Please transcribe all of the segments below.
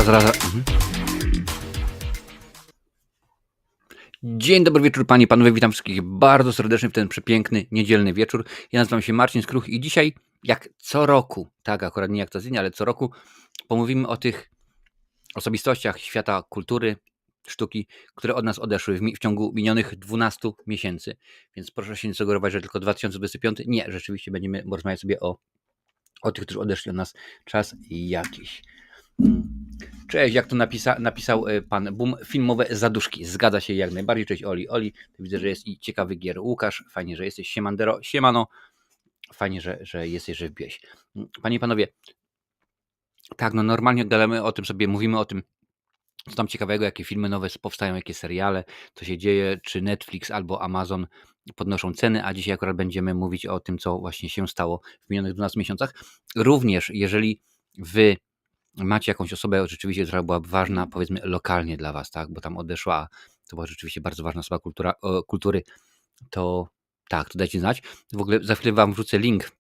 zaraz. Dzień dobry wieczór panie i panowie, witam wszystkich bardzo serdecznie w ten przepiękny, niedzielny wieczór. Ja nazywam się Marcin Skruch i dzisiaj, jak co roku, tak akurat nie jak co tydzień, ale co roku, pomówimy o tych osobistościach świata kultury, sztuki, które od nas odeszły w ciągu minionych 12 miesięcy. Więc proszę się nie sugerować, że tylko 2025. Nie, rzeczywiście będziemy rozmawiać sobie o tych, którzy odeszli od nas czas jakiś. Cześć, jak to napisał pan Boom, filmowe zaduszki. Zgadza się jak najbardziej. Cześć Oli. Widzę, że jest i ciekawy gier. Łukasz, fajnie, że jesteś. Siemandero, siemano. Fajnie, że jesteś, że wbiłeś. Panie i panowie, tak, no normalnie gadamy o tym sobie, mówimy o tym, co tam ciekawego, jakie filmy nowe powstają, jakie seriale, co się dzieje, czy Netflix albo Amazon podnoszą ceny, a dzisiaj akurat będziemy mówić o tym, co właśnie się stało w minionych 12 miesiącach. Również, jeżeli wy macie jakąś osobę rzeczywiście, która byłaby ważna, powiedzmy lokalnie dla was, tak, bo tam odeszła, to była rzeczywiście bardzo ważna osoba kultury, to tak, to dajcie znać. W ogóle za chwilę wam wrzucę link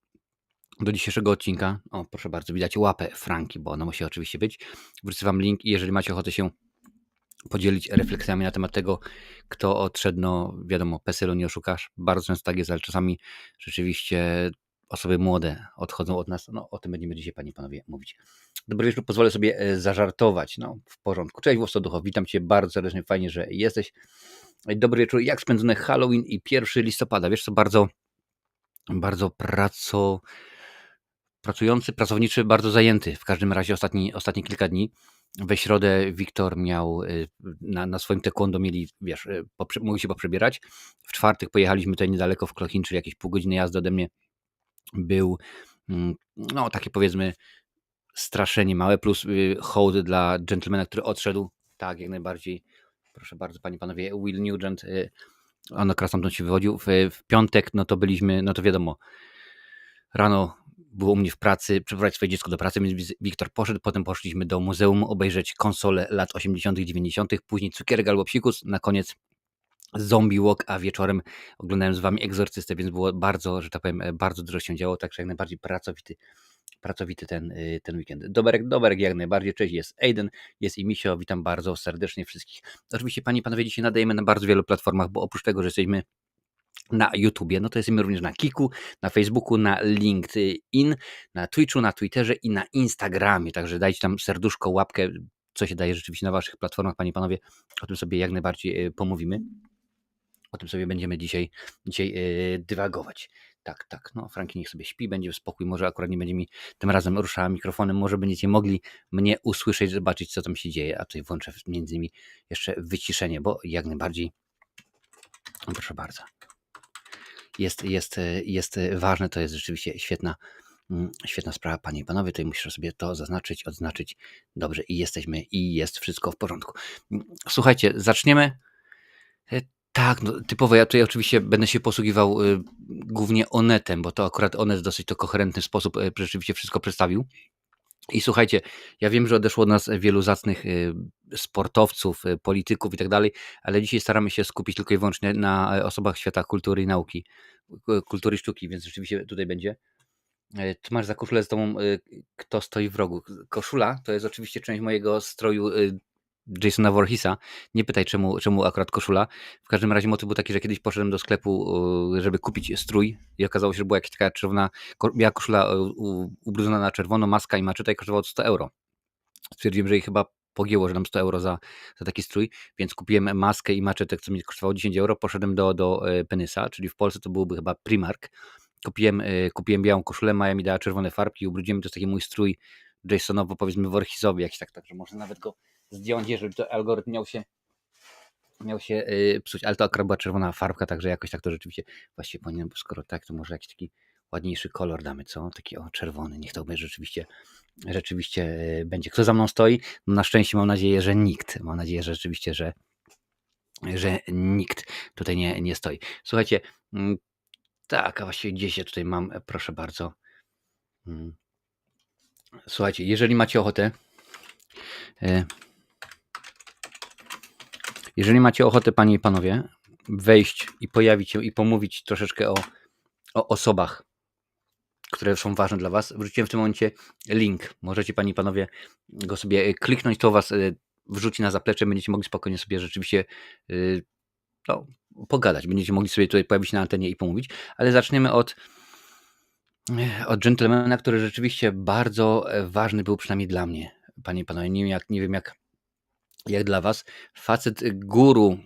do dzisiejszego odcinka. O, proszę bardzo, widać łapę Franki, bo ona musi oczywiście być. Wrzucę wam link i jeżeli macie ochotę się podzielić refleksjami na temat tego, kto odszedł, no wiadomo, PESEL-u nie oszukasz, bardzo często tak jest, ale czasami rzeczywiście osoby młode odchodzą od nas, no o tym będziemy dzisiaj, panie i panowie, mówić. Dobry wieczór, pozwolę sobie zażartować, no w porządku. Cześć Włostoducho, witam cię bardzo serdecznie, fajnie, że jesteś. Dobry wieczór, jak spędzone Halloween i 1 listopada, wiesz co, bardzo pracujący, pracowniczy, bardzo zajęty, w każdym razie ostatnie kilka dni. We środę Wiktor miał na swoim taekwondo mieli, wiesz, mogli się poprzebierać. W czwartek pojechaliśmy tutaj niedaleko w Klochin, czyli jakieś pół godziny jazdy ode mnie. Był, no takie powiedzmy straszenie małe, plus hołd dla dżentelmena, który odszedł. Tak, jak najbardziej. Proszę bardzo, panie i panowie, Will Nugent, on akurat stamtąd się wywodził. W piątek, no to byliśmy, no to wiadomo, rano było u mnie w pracy, przeprowadzić swoje dziecko do pracy, więc Wiktor poszedł, potem poszliśmy do muzeum obejrzeć konsole lat 80., 90., później cukierek albo psikus, na koniec Zombie Walk, a wieczorem oglądałem z wami Egzorcystę, więc było bardzo, że tak powiem, bardzo dużo się działo, także jak najbardziej pracowity ten weekend. Doberek jak najbardziej, cześć, jest Aiden, jest i Misio, witam bardzo serdecznie wszystkich. Oczywiście panie i panowie, dzisiaj nadajemy na bardzo wielu platformach, bo oprócz tego, że jesteśmy na YouTubie, no to jesteśmy również na Kiku, na Facebooku, na LinkedIn, na Twitchu, na Twitterze i na Instagramie, także dajcie tam serduszko, łapkę, co się daje rzeczywiście na waszych platformach, panie i panowie, o tym sobie jak najbardziej pomówimy. O tym sobie będziemy dzisiaj dywagować. Tak, no Franki niech sobie śpi, będzie w spokój, może akurat nie będzie mi tym razem ruszała mikrofonem, może będziecie mogli mnie usłyszeć, zobaczyć co tam się dzieje, a tutaj włączę między innymi jeszcze wyciszenie, bo jak najbardziej, proszę bardzo, jest ważne, to jest rzeczywiście świetna sprawa, panie i panowie, tutaj muszę sobie to zaznaczyć, odznaczyć, dobrze i jesteśmy i jest wszystko w porządku. Słuchajcie, zaczniemy. Tak, no, typowo ja tutaj oczywiście będę się posługiwał głównie Onetem, bo to akurat Onet w dosyć to koherentny sposób rzeczywiście wszystko przedstawił. I słuchajcie, ja wiem, że odeszło od nas wielu zacnych sportowców, polityków i tak dalej, ale dzisiaj staramy się skupić tylko i wyłącznie na osobach świata kultury i nauki, kultury i sztuki, więc rzeczywiście tutaj będzie. Ty masz za koszulę z tobą Kto stoi w rogu. Koszula to jest oczywiście część mojego stroju Jasona Voorheesa. Nie pytaj czemu akurat koszula. W każdym razie motyw był taki, że kiedyś poszedłem do sklepu, żeby kupić strój i okazało się, że była jakaś taka czerwona, biała koszula ubrudzona na czerwono, maska i maczeta i kosztowało 100 euro. Stwierdziłem, że jej chyba pogięło, że dam 100 euro za taki strój, więc kupiłem maskę i maczetę, co mi kosztowało 10 euro. Poszedłem do Penysa, czyli w Polsce to byłby chyba Primark. Kupiłem białą koszulę, Maja mi dała czerwone farbki i ubrudziłem, to jest taki mój strój Jasonowo, powiedzmy Voorheesowy jakiś tak, że można nawet go zdjąć, jeżeli to algorytm miał się psuć, ale to akurat była czerwona farbka, także jakoś tak to rzeczywiście właściwie powinienem, bo skoro tak, to może jakiś taki ładniejszy kolor damy, co? Taki czerwony, niech to będzie rzeczywiście będzie. Kto za mną stoi? No na szczęście mam nadzieję, że nikt. Mam nadzieję, że rzeczywiście, że nikt tutaj nie stoi. Słuchajcie, tak, a właściwie gdzieś ja tutaj mam, proszę bardzo. Słuchajcie, jeżeli macie ochotę, panie i panowie, wejść i pojawić się i pomówić troszeczkę o osobach które są ważne dla Was. Wrzuciłem w tym momencie link. Możecie Panie i Panowie go sobie kliknąć, to Was wrzuci na zaplecze, będziecie mogli spokojnie sobie rzeczywiście no, pogadać. Będziecie mogli sobie tutaj pojawić na antenie i pomówić. Ale zaczniemy od Gentlemana, który rzeczywiście bardzo ważny był, przynajmniej dla mnie, Panie i Panowie. Nie wiem jak dla Was. Facet guru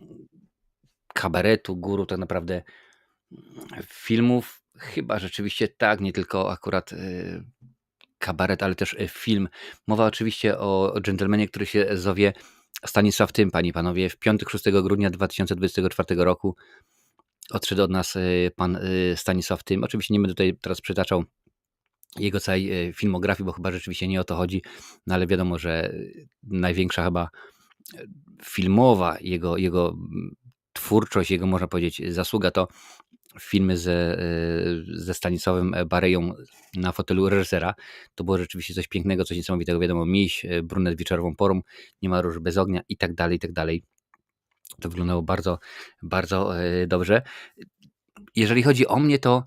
kabaretu, guru tak naprawdę filmów. Chyba rzeczywiście tak, nie tylko akurat kabaret, ale też film. Mowa oczywiście o Gentlemanie, który się zowie Stanisław Tym, Panie i Panowie. W piątek 6 grudnia 2024 roku odszedł od nas pan Stanisław Tym. Oczywiście nie będę tutaj teraz przytaczał jego całej filmografii, bo chyba rzeczywiście nie o to chodzi, no ale wiadomo, że największa chyba filmowa jego twórczość, jego można powiedzieć zasługa to filmy ze Stanisławem Bareją na fotelu reżysera. To było rzeczywiście coś pięknego, coś niesamowitego. Wiadomo, Miś, Brunet wieczorową porą, Nie ma róż bez ognia i tak dalej, i tak dalej. To wyglądało bardzo, bardzo dobrze. Jeżeli chodzi o mnie, to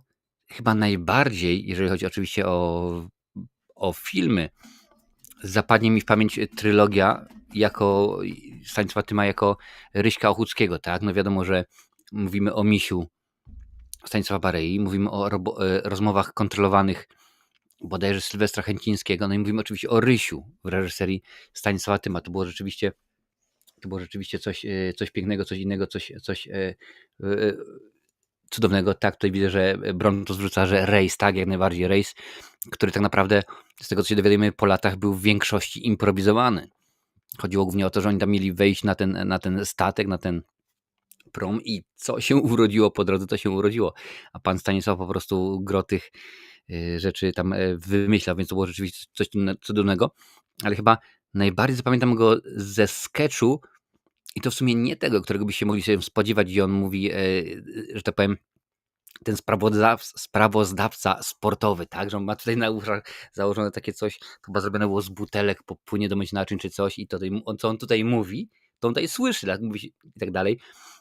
chyba najbardziej, jeżeli chodzi oczywiście o filmy, zapadnie mi w pamięć trylogia jako Stanisława Tyma, jako Ryśka Ochódzkiego, tak? No wiadomo, że mówimy o Misiu Stanisława Barei, mówimy o rozmowach kontrolowanych bodajże Sylwestra Chęcińskiego, no i mówimy oczywiście o Rysiu w reżyserii Stanisława Tyma. To było rzeczywiście coś pięknego, coś innego, coś cudownego. Tak, tutaj widzę, że Bron to zwróca, że Rejs, tak, jak najbardziej Rejs, który tak naprawdę, z tego co się dowiadujemy po latach, był w większości improwizowany. Chodziło głównie o to, że oni tam mieli wejść na ten statek, na ten prom i co się urodziło po drodze, to się urodziło. A pan Stanisław po prostu gro tych rzeczy tam wymyślał, więc to było rzeczywiście coś cudownego. Ale chyba najbardziej zapamiętam go ze sketchu i to w sumie nie tego, którego byście mogli się spodziewać, gdzie on mówi, że tak powiem, ten sprawozdawca sportowy, tak, że on ma tutaj na uszach założone takie coś, chyba zrobione było z butelek, popłynie do myć naczyń czy coś i to, co on tutaj mówi, to on tutaj słyszy, tak, mówi i tak dalej,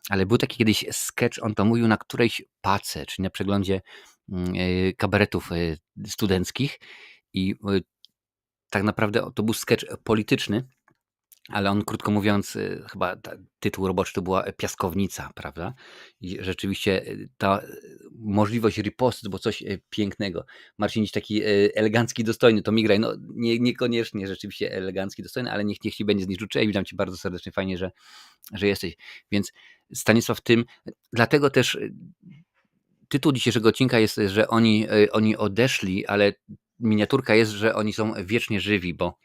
ale był taki kiedyś sketch, on to mówił na którejś pace, czyli na przeglądzie kabaretów studenckich i tak naprawdę to był sketch polityczny, ale on, krótko mówiąc, chyba tytuł roboczy to była Piaskownica, prawda? I rzeczywiście ta możliwość riposty to było coś pięknego. Marcin taki elegancki, dostojny, to migraj, no niekoniecznie rzeczywiście elegancki, dostojny, ale niech ci będzie z nich życzę i witam cię bardzo serdecznie, fajnie, że jesteś. Więc Stanisław Tym, dlatego też tytuł dzisiejszego odcinka jest, że oni odeszli, ale miniaturka jest, że oni są wiecznie żywi, bo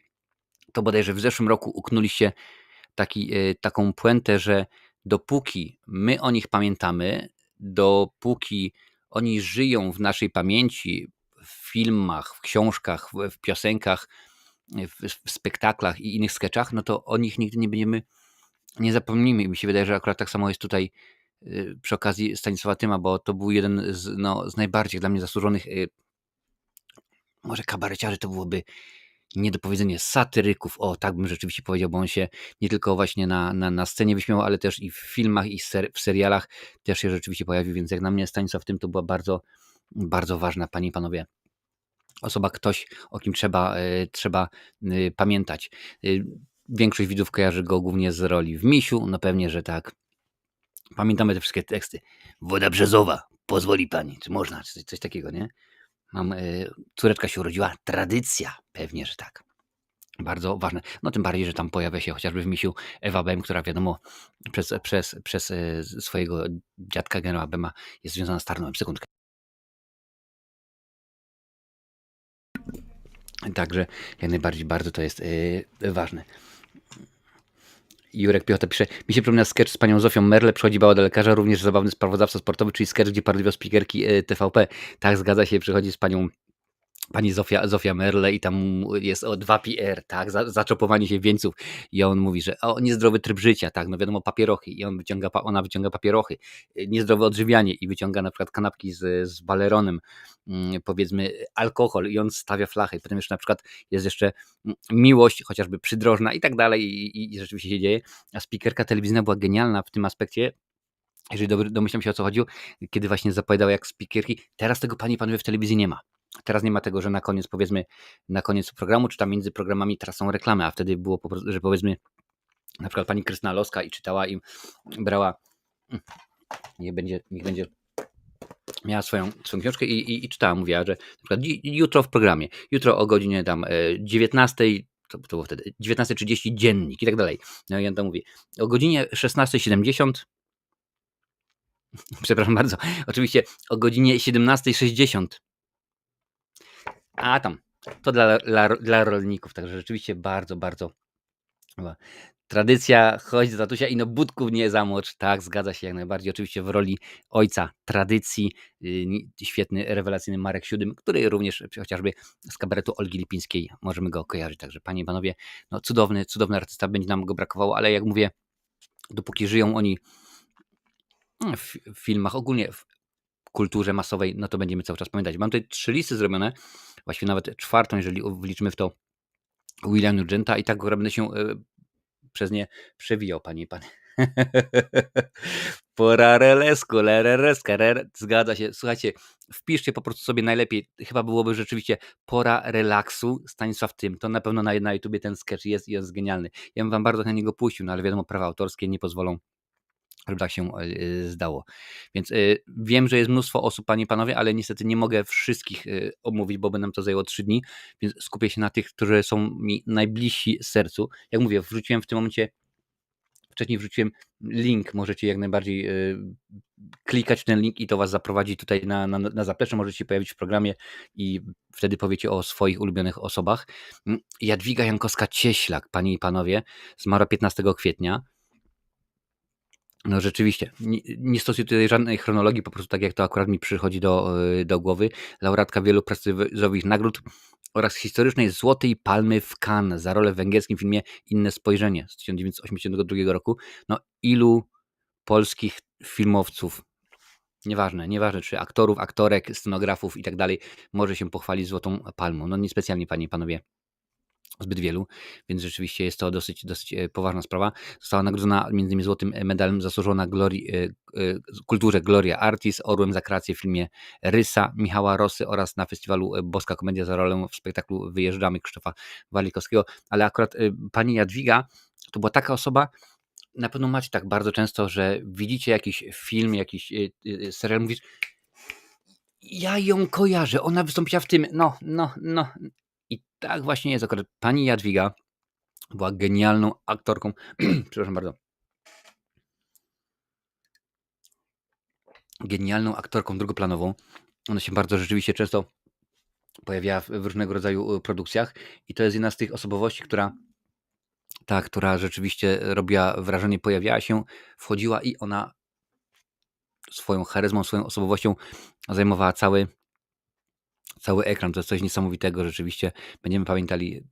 to bodajże w zeszłym roku uknuliście taką puentę, że dopóki my o nich pamiętamy, dopóki oni żyją w naszej pamięci, w filmach, w książkach, w piosenkach, w spektaklach i innych sketchach, no to o nich nigdy nie zapomnimy. I mi się wydaje, że akurat tak samo jest tutaj przy okazji Stanisława Tyma, bo to był jeden z najbardziej dla mnie zasłużonych, może kabareciarzy to byłoby niedopowiedzenie, satyryków, o tak bym rzeczywiście powiedział, bo on się nie tylko właśnie na scenie wyśmiał, ale też i w filmach i w serialach też się rzeczywiście pojawił, więc jak na mnie Stanisław Tym to była bardzo, bardzo ważna, panie i panowie, osoba, ktoś, o kim trzeba pamiętać. Większość widzów kojarzy go głównie z roli w Misiu, no pewnie, że tak. Pamiętamy te wszystkie teksty. Woda brzezowa, pozwoli pani, czy można, czy coś takiego, nie? Córeczka się urodziła, tradycja, pewnie, że tak. Bardzo ważne. No tym bardziej, że tam pojawia się chociażby w Misiu Ewa Bem, która wiadomo przez swojego dziadka generała Bema jest związana z Tarnowem. Sekundkę. Także jak najbardziej bardzo to jest ważne. Jurek Piechota pisze, mi się przypomina sketch z panią Zofią Merle, przychodzi baba do lekarza, również zabawny sprawozdawca sportowy, czyli sketch, gdzie parodiował spikerki TVP. Tak, zgadza się, przychodzi z pani Zofia Merle i tam jest o 2PR, tak, zaczopowanie się wieńców i on mówi, że o, niezdrowy tryb życia, tak, no wiadomo, papierochy i ona wyciąga papierochy, niezdrowe odżywianie i wyciąga na przykład kanapki z baleronem, powiedzmy alkohol i on stawia flachę i potem jeszcze na przykład jest jeszcze miłość, chociażby przydrożna i tak dalej i rzeczywiście się dzieje, a spikerka telewizyjna była genialna w tym aspekcie, jeżeli domyślam się, o co chodziło, kiedy właśnie zapowiadała jak spikerki, teraz tego, panie i panowie, w telewizji nie ma. Teraz nie ma tego, że na koniec, powiedzmy, na koniec programu, czy tam między programami teraz są reklamy, a wtedy było po prostu, że powiedzmy na przykład pani Krystyna Loska i czytała i brała, niech będzie, miała swoją książkę i czytała, mówiła, że na przykład jutro w programie, jutro o godzinie tam 19, to było wtedy 19:30 dziennik i tak dalej. No i on tam mówi, o godzinie 16:70, przepraszam bardzo, oczywiście o godzinie 17:60, a tam, to dla rolników, także rzeczywiście bardzo, bardzo tradycja, chodź do tatusia i no budków nie zamocz. Tak, zgadza się jak najbardziej. Oczywiście w roli ojca tradycji świetny, rewelacyjny Marek Siódym, który również chociażby z kabaretu Olgi Lipińskiej możemy go kojarzyć. Także panie i panowie, no cudowny artysta, będzie nam go brakowało, ale jak mówię, dopóki żyją oni w filmach, ogólnie w kulturze masowej, no to będziemy cały czas pamiętać. Mam tutaj 3 listy zrobione, właściwie nawet 4, jeżeli wliczymy w to Willa Nugenta i tak go będę się przez nie przewijał, panie i panie. Porarelesku, lerereska, zgadza się. Słuchajcie, wpiszcie po prostu sobie najlepiej, chyba byłoby rzeczywiście Pora relaksu, Stanisław Tym. To na pewno na YouTubie ten sketch jest i jest genialny. Ja bym wam bardzo na niego puścił, no ale wiadomo, prawa autorskie nie pozwolą, żeby tak się zdało. Więc wiem, że jest mnóstwo osób, panie i panowie, ale niestety nie mogę wszystkich omówić, bo by nam to zajęło 3 dni, więc skupię się na tych, którzy są mi najbliżsi sercu. Jak mówię, wrzuciłem w tym momencie, wcześniej wrzuciłem link, możecie jak najbardziej klikać w ten link i to was zaprowadzi tutaj na zaplecze, możecie się pojawić w programie i wtedy powiecie o swoich ulubionych osobach. Jadwiga Jankowska-Cieślak, panie i panowie, zmarła 15 kwietnia. No rzeczywiście, nie stosuję tutaj żadnej chronologii, po prostu tak jak to akurat mi przychodzi do głowy. Laureatka wielu prestiżowych nagród oraz historycznej Złotej Palmy w Cannes za rolę w węgierskim filmie Inne spojrzenie z 1982 roku. No ilu polskich filmowców, nieważne czy aktorów, aktorek, scenografów i tak dalej, może się pochwalić Złotą Palmą. No niespecjalnie, panie i panowie, zbyt wielu, więc rzeczywiście jest to dosyć poważna sprawa. Została nagrodzona m.in. złotym medalem zasłużona kulturze Gloria Artis, orłem za kreację w filmie Rysa Michała Rosy oraz na festiwalu Boska Komedia za rolę w spektaklu Wyjeżdżamy Krzysztofa Walikowskiego. Ale akurat pani Jadwiga to była taka osoba, na pewno macie tak bardzo często, że widzicie jakiś film, jakiś serial, mówisz, ja ją kojarzę, ona wystąpiła w tym, no. I tak właśnie jest akurat. Pani Jadwiga była genialną aktorką, przepraszam bardzo, genialną aktorką drugoplanową. Ona się bardzo rzeczywiście często pojawiała w różnego rodzaju produkcjach i to jest jedna z tych osobowości, która rzeczywiście robiła wrażenie, pojawiała się, wchodziła i ona swoją charyzmą, swoją osobowością zajmowała cały ekran. To jest coś niesamowitego, rzeczywiście będziemy pamiętali,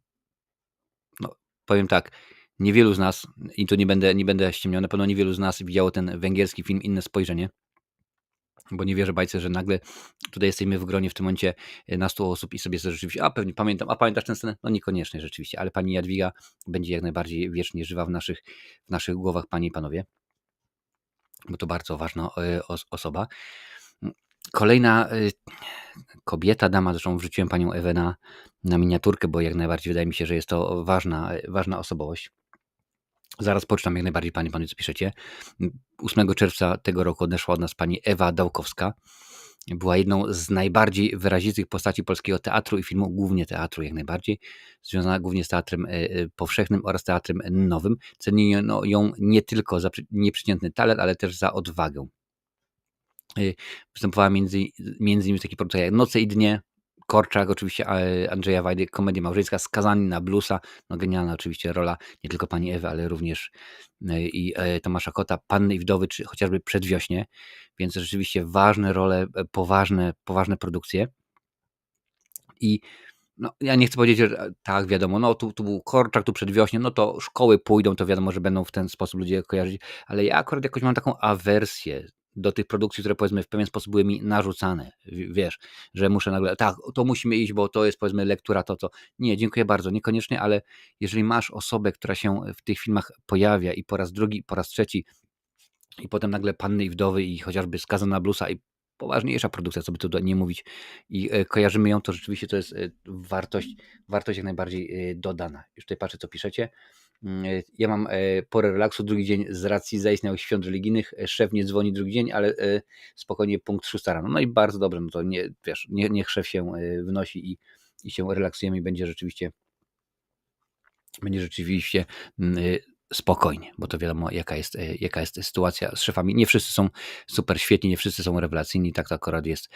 no powiem tak, niewielu z nas, i tu nie będę ściemniał, na pewno niewielu z nas widziało ten węgierski film Inne spojrzenie, bo nie wierzę bajce, że nagle tutaj jesteśmy w gronie w tym momencie na 100 osób i sobie rzeczywiście, pewnie pamiętam, pamiętasz tę scenę? No niekoniecznie rzeczywiście, ale pani Jadwiga będzie jak najbardziej wiecznie żywa w naszych głowach, panie i panowie, bo to bardzo ważna osoba. Kolejna kobieta, dama, zresztą wrzuciłem panią Ewę na miniaturkę, bo jak najbardziej wydaje mi się, że jest to ważna osobowość. Zaraz poczytam jak najbardziej, panie, co piszecie. 8 czerwca tego roku odeszła od nas pani Ewa Dałkowska. Była jedną z najbardziej wyrazistych postaci polskiego teatru i filmu, głównie teatru jak najbardziej, związana głównie z teatrem powszechnym oraz teatrem nowym. Cenię ją nie tylko za nieprzeciętny talent, ale też za odwagę. Występowała między innymi w takich produkcjach jak Noce i dnie, Korczak, oczywiście Andrzeja Wajdy, komedia małżeńska, Skazani na bluesa, no genialna oczywiście rola nie tylko pani Ewy, ale również i Tomasza Kota, Panny i Wdowy, czy chociażby Przedwiośnie, więc rzeczywiście ważne role, poważne produkcje. I no, ja nie chcę powiedzieć, że tak, wiadomo, no tu był Korczak, tu Przedwiośnie, no to szkoły pójdą, to wiadomo, że będą w ten sposób ludzie kojarzyć, ale ja akurat jakoś mam taką awersję do tych produkcji, które powiedzmy w pewien sposób były mi narzucane, wiesz, że muszę nagle, tak, to musimy iść, bo to jest powiedzmy lektura, to. Nie, dziękuję bardzo, niekoniecznie, ale jeżeli masz osobę, która się w tych filmach pojawia i po raz drugi, po raz trzeci i potem nagle Panny i Wdowy i chociażby Skazana na bluesa i poważniejsza produkcja, co by tu nie mówić i kojarzymy ją, to rzeczywiście to jest wartość jak najbardziej dodana. Już tutaj patrzę, co piszecie. Ja mam porę relaksu, drugi dzień z racji zaistniałych świąt religijnych, szef nie dzwoni drugi dzień, ale spokojnie punkt 6 rano. No i bardzo dobrze, no to nie, wiesz, niech szef się wynosi i się relaksujemy i będzie rzeczywiście spokojnie, bo to wiadomo jaka jest sytuacja z szefami. Nie wszyscy są super świetni, nie wszyscy są rewelacyjni, tak to akurat jest.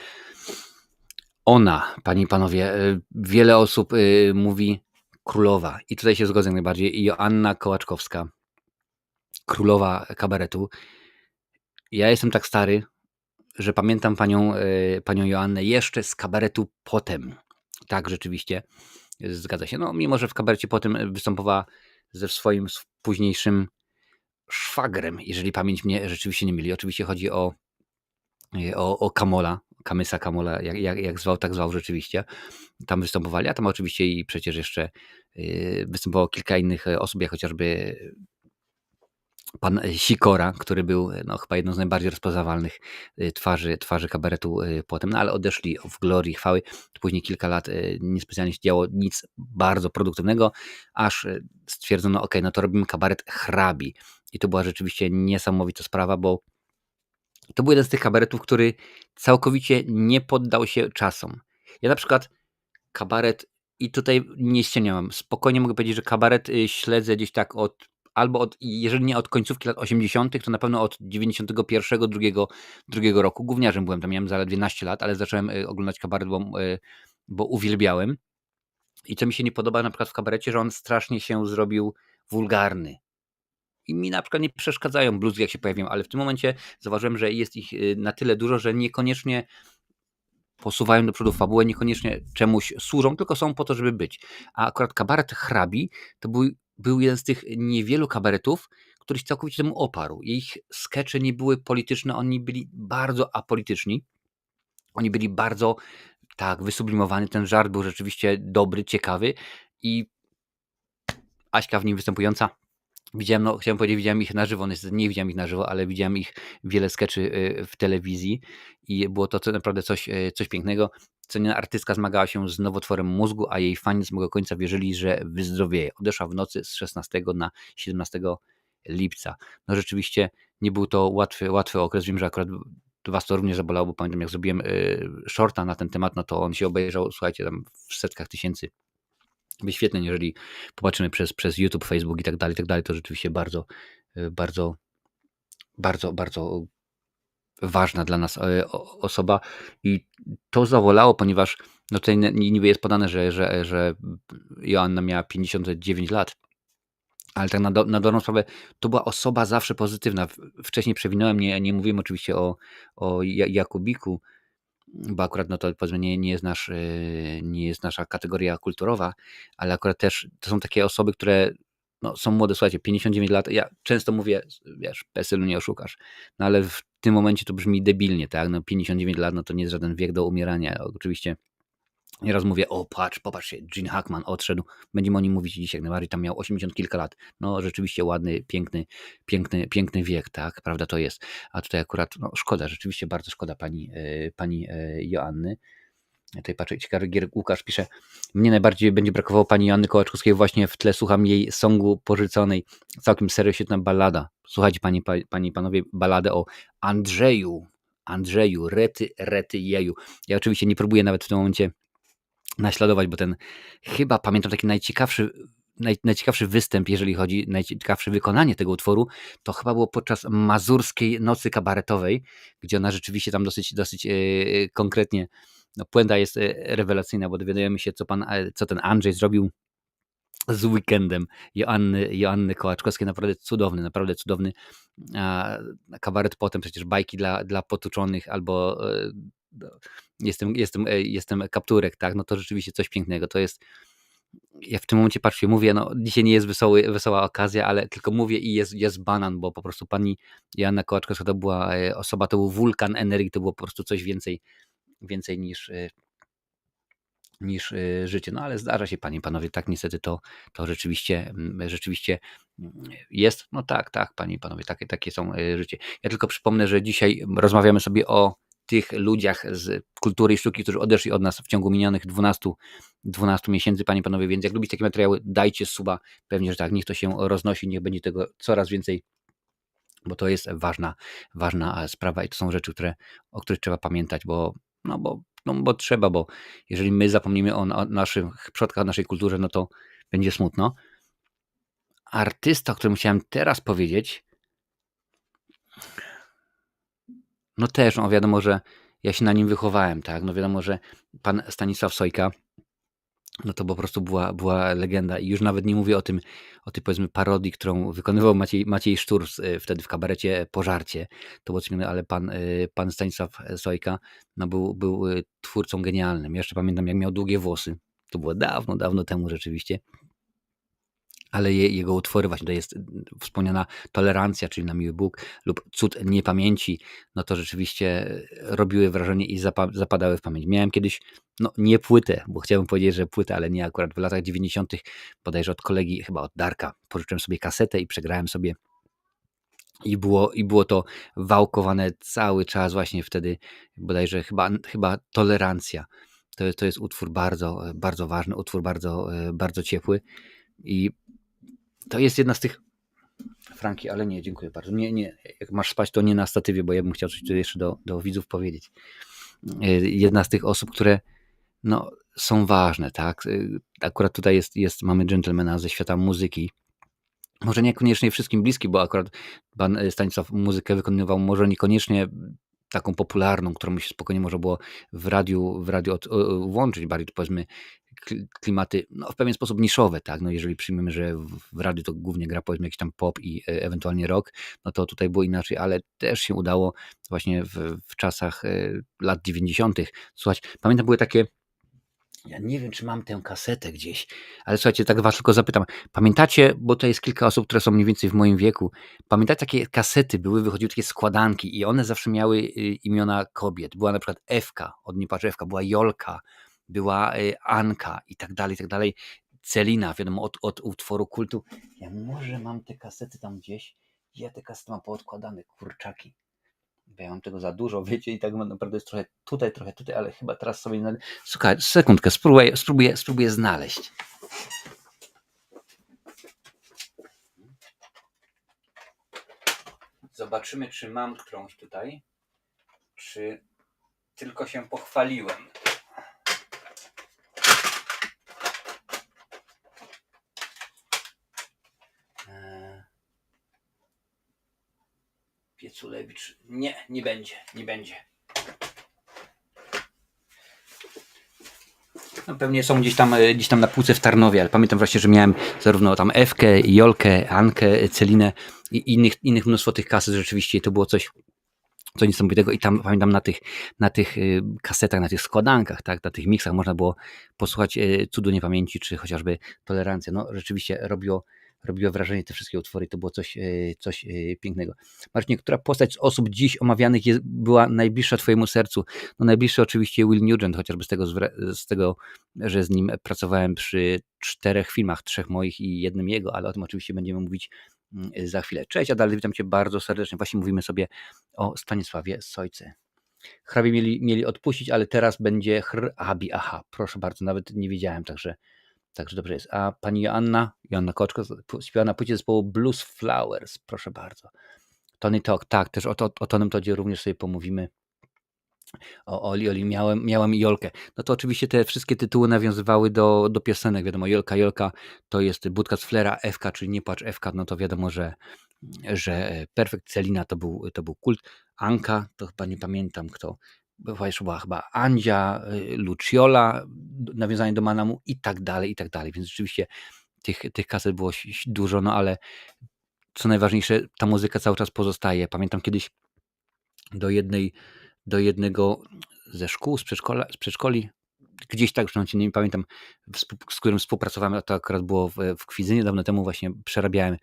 Ona, panie i panowie, wiele osób mówi królowa i tutaj się zgodzę najbardziej. Joanna Kołaczkowska, królowa kabaretu. Ja jestem tak stary, że pamiętam panią Joannę jeszcze z kabaretu Potem. Tak, rzeczywiście, zgadza się. No, mimo że w kabarecie Potem występowała ze swoim późniejszym szwagrem, jeżeli pamięć mnie rzeczywiście nie myli. Oczywiście chodzi o Kamola, Kamysa Kamola, jak zwał, tak zwał rzeczywiście. Tam występowali, a tam oczywiście i przecież jeszcze występowało kilka innych osób, jak chociażby pan Sikora, który był no, chyba jedną z najbardziej rozpoznawalnych twarzy kabaretu Potem, no ale odeszli w glorii, chwały. Później kilka lat niespecjalnie się działo nic bardzo produktywnego, aż stwierdzono, ok, no to robimy kabaret hrabi. I to była rzeczywiście niesamowita sprawa, bo to był jeden z tych kabaretów, który całkowicie nie poddał się czasom. Ja na przykład kabaret, i tutaj nie ściemniam, spokojnie mogę powiedzieć, że kabaret śledzę gdzieś tak jeżeli nie od końcówki lat 80., to na pewno od 91, drugiego roku. Gówniarzem byłem, tam miałem zaledwie 11 lat, ale zacząłem oglądać kabaret, bo uwielbiałem. I co mi się nie podoba na przykład w kabarecie, że on strasznie się zrobił wulgarny. I mi na przykład nie przeszkadzają bluzgi, jak się pojawią, ale w tym momencie zauważyłem, że jest ich na tyle dużo, że niekoniecznie posuwają do przodu fabułę, niekoniecznie czemuś służą, tylko są po to, żeby być. A akurat kabaret hrabi to był jeden z tych niewielu kabaretów, który się całkowicie temu oparł. Ich skecze nie były polityczne, oni byli bardzo apolityczni. Oni byli bardzo tak wysublimowani, ten żart był rzeczywiście dobry, ciekawy i Aśka w nim występująca. Chciałem powiedzieć, widziałem ich na żywo, niestety nie widziałem ich na żywo, ale widziałem ich wiele skeczy w telewizji i było to naprawdę coś pięknego. Ceniona artystka zmagała się z nowotworem mózgu, a jej fani z samego końca wierzyli, że wyzdrowieje. Odeszła w nocy z 16 na 17 lipca. No rzeczywiście nie był to łatwy okres. Wiem, że akurat was to również zabolało, bo pamiętam jak zrobiłem shorta na ten temat, no to on się obejrzał, słuchajcie, tam w setkach tysięcy wyświetleń, jeżeli popatrzymy przez YouTube, Facebook i tak dalej, to rzeczywiście bardzo, bardzo, bardzo, bardzo ważna dla nas osoba i to zawolało, ponieważ no tutaj niby jest podane, że Joanna miała 59 lat, ale tak na dobrą sprawę to była osoba zawsze pozytywna. Wcześniej przewinąłem, nie mówiłem oczywiście o Jakubiku, bo akurat no to powiedzmy nie jest nasza kategoria kulturowa, ale akurat też to są takie osoby, które no, są młode, słuchajcie, 59 lat, ja często mówię, wiesz, PESEL-u nie oszukasz, no ale w tym momencie to brzmi debilnie, tak, no 59 lat, no to nie jest żaden wiek do umierania, oczywiście nieraz mówię, o popatrz się, Gene Hackman odszedł, będziemy o nim mówić dzisiaj jak najbardziej, tam miał 80 kilka lat, no rzeczywiście ładny, piękny wiek, tak, prawda to jest, a tutaj akurat, no szkoda, rzeczywiście bardzo szkoda pani Joanny. Tutaj patrzę, ciekawy Łukasz pisze, mnie najbardziej będzie brakowało pani Joanny Kołaczkowskiej, właśnie w tle słucham jej songu Porzuconej, całkiem serio świetna ballada, słuchajcie panie i panowie, balladę o Andrzeju, rety jeju, ja oczywiście nie próbuję nawet w tym momencie naśladować, bo chyba pamiętam taki najciekawszy występ, jeżeli chodzi, najciekawsze wykonanie tego utworu, to chyba było podczas Mazurskiej Nocy Kabaretowej, gdzie ona rzeczywiście tam dosyć konkretnie, no puenta jest rewelacyjna, bo dowiadujemy się, co ten Andrzej zrobił z Weekendem Joanny Kołaczkowskiej, naprawdę cudowny kabaret Potem, przecież bajki dla potłuczonych albo jestem kapturek, tak, no to rzeczywiście coś pięknego, to jest, ja w tym momencie patrzę, mówię, no dzisiaj nie jest wesoła okazja, ale tylko mówię i jest banan, bo po prostu pani Joanna Kołaczkowska to była osoba, to był wulkan energii, to było po prostu coś więcej niż życie. No ale zdarza się, panie i panowie, tak niestety to rzeczywiście jest. No tak, panie i panowie, takie są życie. Ja tylko przypomnę, że dzisiaj rozmawiamy sobie o tych ludziach z kultury i sztuki, którzy odeszli od nas w ciągu minionych 12 miesięcy, panie i panowie, więc jak lubicie takie materiały, dajcie suba, pewnie, że tak, niech to się roznosi, niech będzie tego coraz więcej, bo to jest ważna sprawa i to są rzeczy, o których trzeba pamiętać, bo trzeba, bo jeżeli my zapomnimy o naszych przodkach, naszej kulturze, no to będzie smutno. Artysta, o którym chciałem teraz powiedzieć, no też, no wiadomo, że ja się na nim wychowałem, tak, no wiadomo, że pan Stanisław Sojka, no to po prostu była legenda i już nawet nie mówię o tej powiedzmy parodii, którą wykonywał Maciej Szturz wtedy w kabarecie Pożarcie, to było coś innego, ale pan Stanisław Sojka, no był twórcą genialnym. Ja jeszcze pamiętam, jak miał długie włosy, to było dawno temu rzeczywiście, ale jego utwory, właśnie to jest wspomniana Tolerancja, czyli Na miły Bóg lub Cud niepamięci, no to rzeczywiście robiły wrażenie i zapadały w pamięć. Miałem kiedyś, no nie płytę, bo chciałbym powiedzieć, że płytę, ale nie akurat w latach 90. bodajże od kolegi, chyba od Darka, pożyczyłem sobie kasetę i przegrałem sobie i było to wałkowane cały czas właśnie wtedy, bodajże chyba Tolerancja. To jest utwór bardzo ważny, utwór bardzo ciepły i to jest jedna z tych... Franki, ale nie, dziękuję bardzo. Nie, jak masz spać, to nie na statywie, bo ja bym chciał coś tu jeszcze do widzów powiedzieć. Jedna z tych osób, które no, są ważne, tak? Akurat tutaj mamy dżentelmena ze świata muzyki. Może niekoniecznie wszystkim bliski, bo akurat pan Stanisław muzykę wykonywał może niekoniecznie taką popularną, którą się spokojnie można było w radiu włączyć, bardziej powiedzmy klimaty, no w pewien sposób niszowe, tak, no jeżeli przyjmiemy, że w radiu to głównie gra powiedzmy jakiś tam pop i ewentualnie rock, no to tutaj było inaczej, ale też się udało właśnie w czasach lat 90. Słuchać, pamiętam były takie, ja nie wiem, czy mam tę kasetę gdzieś, ale słuchajcie, tak was tylko zapytam. Pamiętacie, bo to jest kilka osób, które są mniej więcej w moim wieku, pamiętacie, takie kasety wychodziły takie składanki i one zawsze miały imiona kobiet. Była na przykład Ewka, od niej patrz Ewka, była Jolka, była Anka i tak dalej. Celina, wiadomo, od utworu kultu. Ja może mam te kasety tam gdzieś, ja te kasety mam poodkładane, kurczaki. Bo ja mam tego za dużo, wiecie, i tak naprawdę jest trochę tutaj, ale chyba teraz sobie... Słuchaj, sekundkę, spróbuję znaleźć. Zobaczymy, czy mam którąś tutaj, czy tylko się pochwaliłem. Pieculewicz. Nie będzie. No pewnie są gdzieś tam na półce w Tarnowie, ale pamiętam właśnie, że miałem zarówno tam Ewkę, Jolkę, Ankę, Celinę i innych mnóstwo tych kaset rzeczywiście i to było coś niesamowitego i tam pamiętam na tych kasetach, na tych składankach, tak, na tych miksach można było posłuchać Cudu niepamięci czy chociażby Tolerancja. No rzeczywiście robiło wrażenie te wszystkie utwory, to było coś pięknego. Marcinie, która postać z osób dziś omawianych była najbliższa twojemu sercu? No najbliższy oczywiście Will Nugent, chociażby z tego, że z nim pracowałem przy 4 filmach, 3 moich i 1 jego, ale o tym oczywiście będziemy mówić za chwilę. Cześć Adal, witam cię bardzo serdecznie. Właśnie mówimy sobie o Stanisławie Sojce. Hrabie mieli odpuścić, ale teraz będzie Abi. Aha, proszę bardzo, nawet nie wiedziałem, także dobrze jest. A pani Joanna Koczko śpiewa na płycie zespołu Blues Flowers. Proszę bardzo. Tony Talk, tak, też o Tonym Todzie również sobie pomówimy. O Oli, miałem Jolkę. No to oczywiście te wszystkie tytuły nawiązywały do piosenek. Wiadomo, Jolka to jest Budka z Flera, Ewka, czyli Nie płacz Ewka, no to wiadomo, że Perfekt, Celina to był kult. Anka, to chyba nie pamiętam kto. Była chyba Andzia, Luciola, nawiązanie do Manamu i tak dalej. Więc rzeczywiście tych kaset było dużo, no ale co najważniejsze, ta muzyka cały czas pozostaje. Pamiętam kiedyś do jednego ze szkół, z przedszkoli, gdzieś tak, już nie pamiętam, z którym współpracowałem, a to akurat było w Kwidzynie dawno temu, właśnie przerabiałem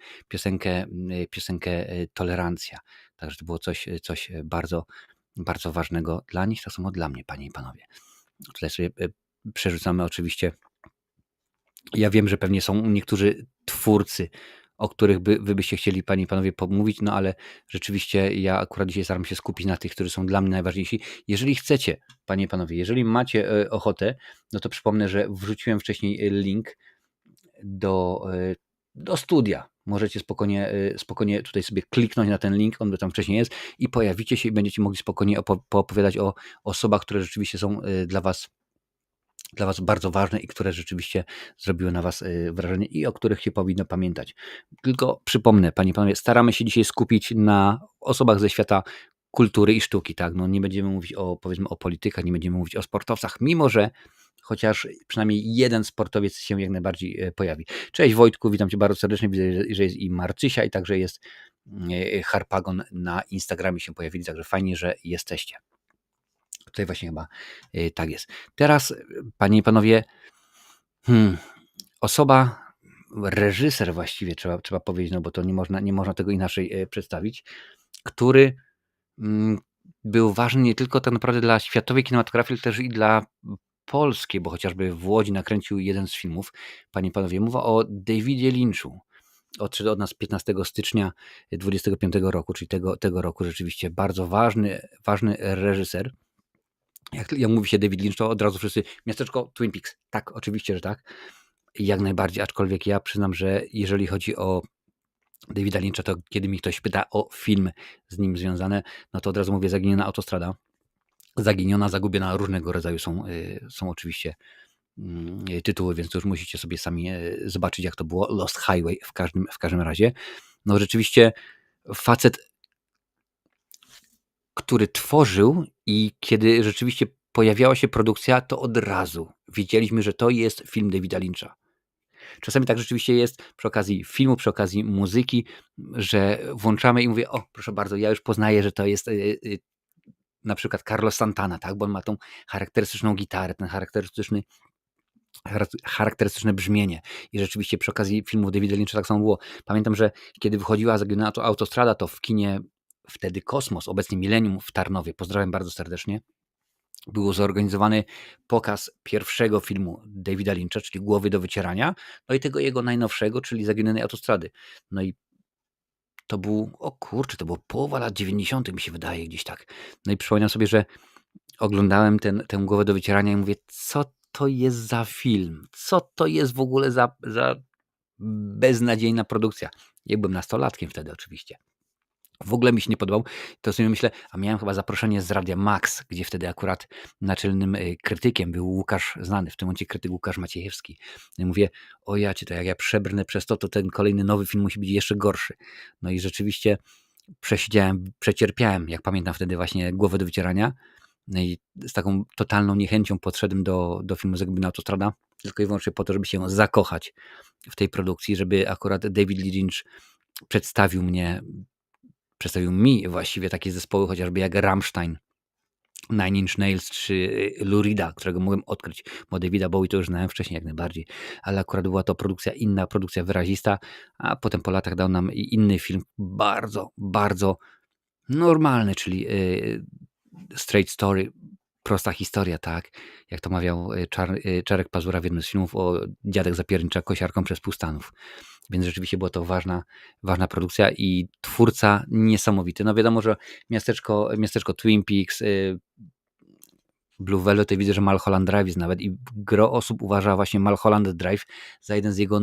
piosenkę Tolerancja. Także to było coś bardzo, bardzo ważnego dla nich, tak samo dla mnie, panie i panowie. Tutaj sobie przerzucamy oczywiście. Ja wiem, że pewnie są niektórzy twórcy o których wy byście chcieli, panie i panowie, pomówić, no ale rzeczywiście ja akurat dzisiaj staram się skupić na tych, którzy są dla mnie najważniejsi. Jeżeli chcecie, panie i panowie, jeżeli macie ochotę, no to przypomnę, że wrzuciłem wcześniej link do, do studia. Możecie spokojnie tutaj sobie kliknąć na ten link, on tam wcześniej jest i pojawicie się i będziecie mogli spokojnie poopowiadać o osobach, które rzeczywiście są dla was bardzo ważne i które rzeczywiście zrobiły na was wrażenie i o których się powinno pamiętać. Tylko przypomnę, panie i panowie, staramy się dzisiaj skupić na osobach ze świata kultury i sztuki, tak? No nie będziemy mówić powiedzmy o politykach, nie będziemy mówić o sportowcach, mimo że chociaż przynajmniej jeden sportowiec się jak najbardziej pojawi. Cześć Wojtku, witam cię bardzo serdecznie, widzę, że jest i Marcysia i także jest Harpagon na Instagramie się pojawili, także fajnie, że jesteście. Tutaj właśnie chyba tak jest. Teraz, panie i panowie, osoba, reżyser właściwie trzeba powiedzieć, no bo to nie można tego inaczej przedstawić, który był ważny nie tylko tak naprawdę dla światowej kinematografii, ale też i dla polskiej, bo chociażby w Łodzi nakręcił jeden z filmów. Panie i panowie, mowa o Davidzie Lynchu. Odszedł od nas 15 stycznia 25 roku, czyli tego roku rzeczywiście bardzo ważny reżyser. Jak mówi się David Lynch, to od razu wszyscy miasteczko Twin Peaks. Tak, oczywiście, że tak. Jak najbardziej, aczkolwiek ja przyznam, że jeżeli chodzi o Davida Lyncha, to kiedy mi ktoś pyta o film z nim związane, no to od razu mówię Zaginiona autostrada. Zaginiona, zagubiona, różnego rodzaju są oczywiście tytuły, więc to już musicie sobie sami zobaczyć, jak to było. Lost Highway w każdym razie. No rzeczywiście facet, który tworzył i kiedy rzeczywiście pojawiała się produkcja, to od razu wiedzieliśmy, że to jest film Davida Lyncha. Czasami tak rzeczywiście jest przy okazji filmu, przy okazji muzyki, że włączamy i mówię, o proszę bardzo, ja już poznaję, że to jest na przykład Carlos Santana, tak, bo on ma tą charakterystyczną gitarę, ten charakterystyczne brzmienie i rzeczywiście przy okazji filmu Davida Lyncha tak samo było. Pamiętam, że kiedy wychodziła Zaginiona autostrada, to w kinie wtedy Kosmos, obecnie Millennium w Tarnowie, pozdrawiam bardzo serdecznie, był zorganizowany pokaz pierwszego filmu Davida Lyncha, czyli Głowy do wycierania, no i tego jego najnowszego, czyli Zaginionej autostrady. No i to było połowa lat 90. mi się wydaje gdzieś tak. No i przypomniałem sobie, że oglądałem tę Głowę do wycierania i mówię, co to jest za film? Co to jest w ogóle za beznadziejna produkcja? Ja byłem nastolatkiem wtedy oczywiście. W ogóle mi się nie podobał. To sobie myślę, a miałem chyba zaproszenie z Radia Max, gdzie wtedy akurat naczelnym krytykiem był Łukasz, znany w tym momencie krytyk Łukasz Maciejewski. No i mówię, o jacie, to jak ja przebrnę przez to ten kolejny nowy film musi być jeszcze gorszy. No i rzeczywiście przecierpiałem, jak pamiętam wtedy właśnie Głowę do wycierania. No i z taką totalną niechęcią podszedłem do filmu Zagubiona autostrada, tylko i wyłącznie po to, żeby się zakochać w tej produkcji, żeby akurat David Lynch przedstawił mi właściwie takie zespoły, chociażby jak Rammstein, Nine Inch Nails czy Lou Reeda, którego mogłem odkryć, bo Davida Bowie to już znałem wcześniej jak najbardziej, ale akurat była to inna produkcja wyrazista, a potem po latach dał nam inny film, bardzo, bardzo normalny, czyli Straight Story, prosta historia, tak, jak to mawiał Czarek Pazura w jednym z filmów o dziadek zapiernicza kosiarką przez pół Stanów. Więc rzeczywiście była to ważna produkcja i twórca niesamowity. No wiadomo, że miasteczko Twin Peaks, Blue Velvet, widzę, że Mulholland Drive jest nawet i gro osób uważa właśnie Mulholland Drive za jeden z jego